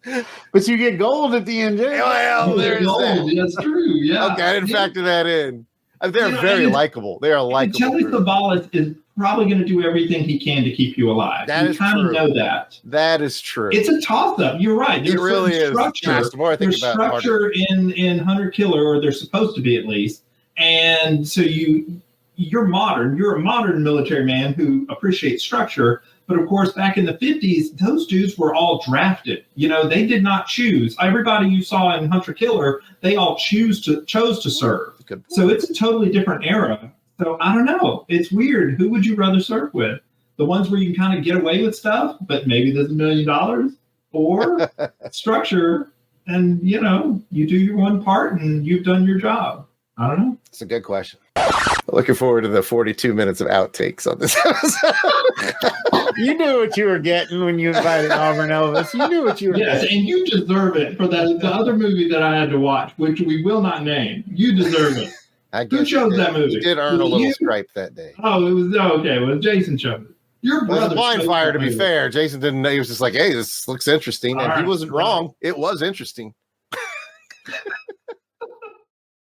But you get gold at the end. Well, there's that. That's true. Yeah. Okay, I didn't factor that in. They're very likable. They are likable. Kelly Savalas is probably going to do everything he can to keep you alive. That is kind of know that. That is true. It's a toss-up. You're right. There's it really is. Structure. The more I think there's about structure in Hunter Killer, or there's supposed to be at least. And so you're modern. You're a modern military man who appreciates structure. But of course, back in the 50s, those dudes were all drafted. You know, they did not choose. Everybody you saw in Hunter Killer, they all chose to serve. So it's a totally different era. So I don't know. It's weird. Who would you rather serve with? The ones where you can kind of get away with stuff, but maybe there's $1 million, or structure, and you do your one part and you've done your job. I don't know. It's a good question. Looking forward to the 42 minutes of outtakes on this episode. You knew what you were getting when you invited Auburn Elvis. You knew what you were getting. Yes, and you deserve it for the other movie that I had to watch, which we will not name. You deserve it. Who chose that movie? You did earn a little stripe that day. Oh, it was okay. Well, Jason chose it. Your brother. It was blind fire, to be fair. Jason didn't know. He was just like, hey, this looks interesting. And he wasn't wrong. It was interesting.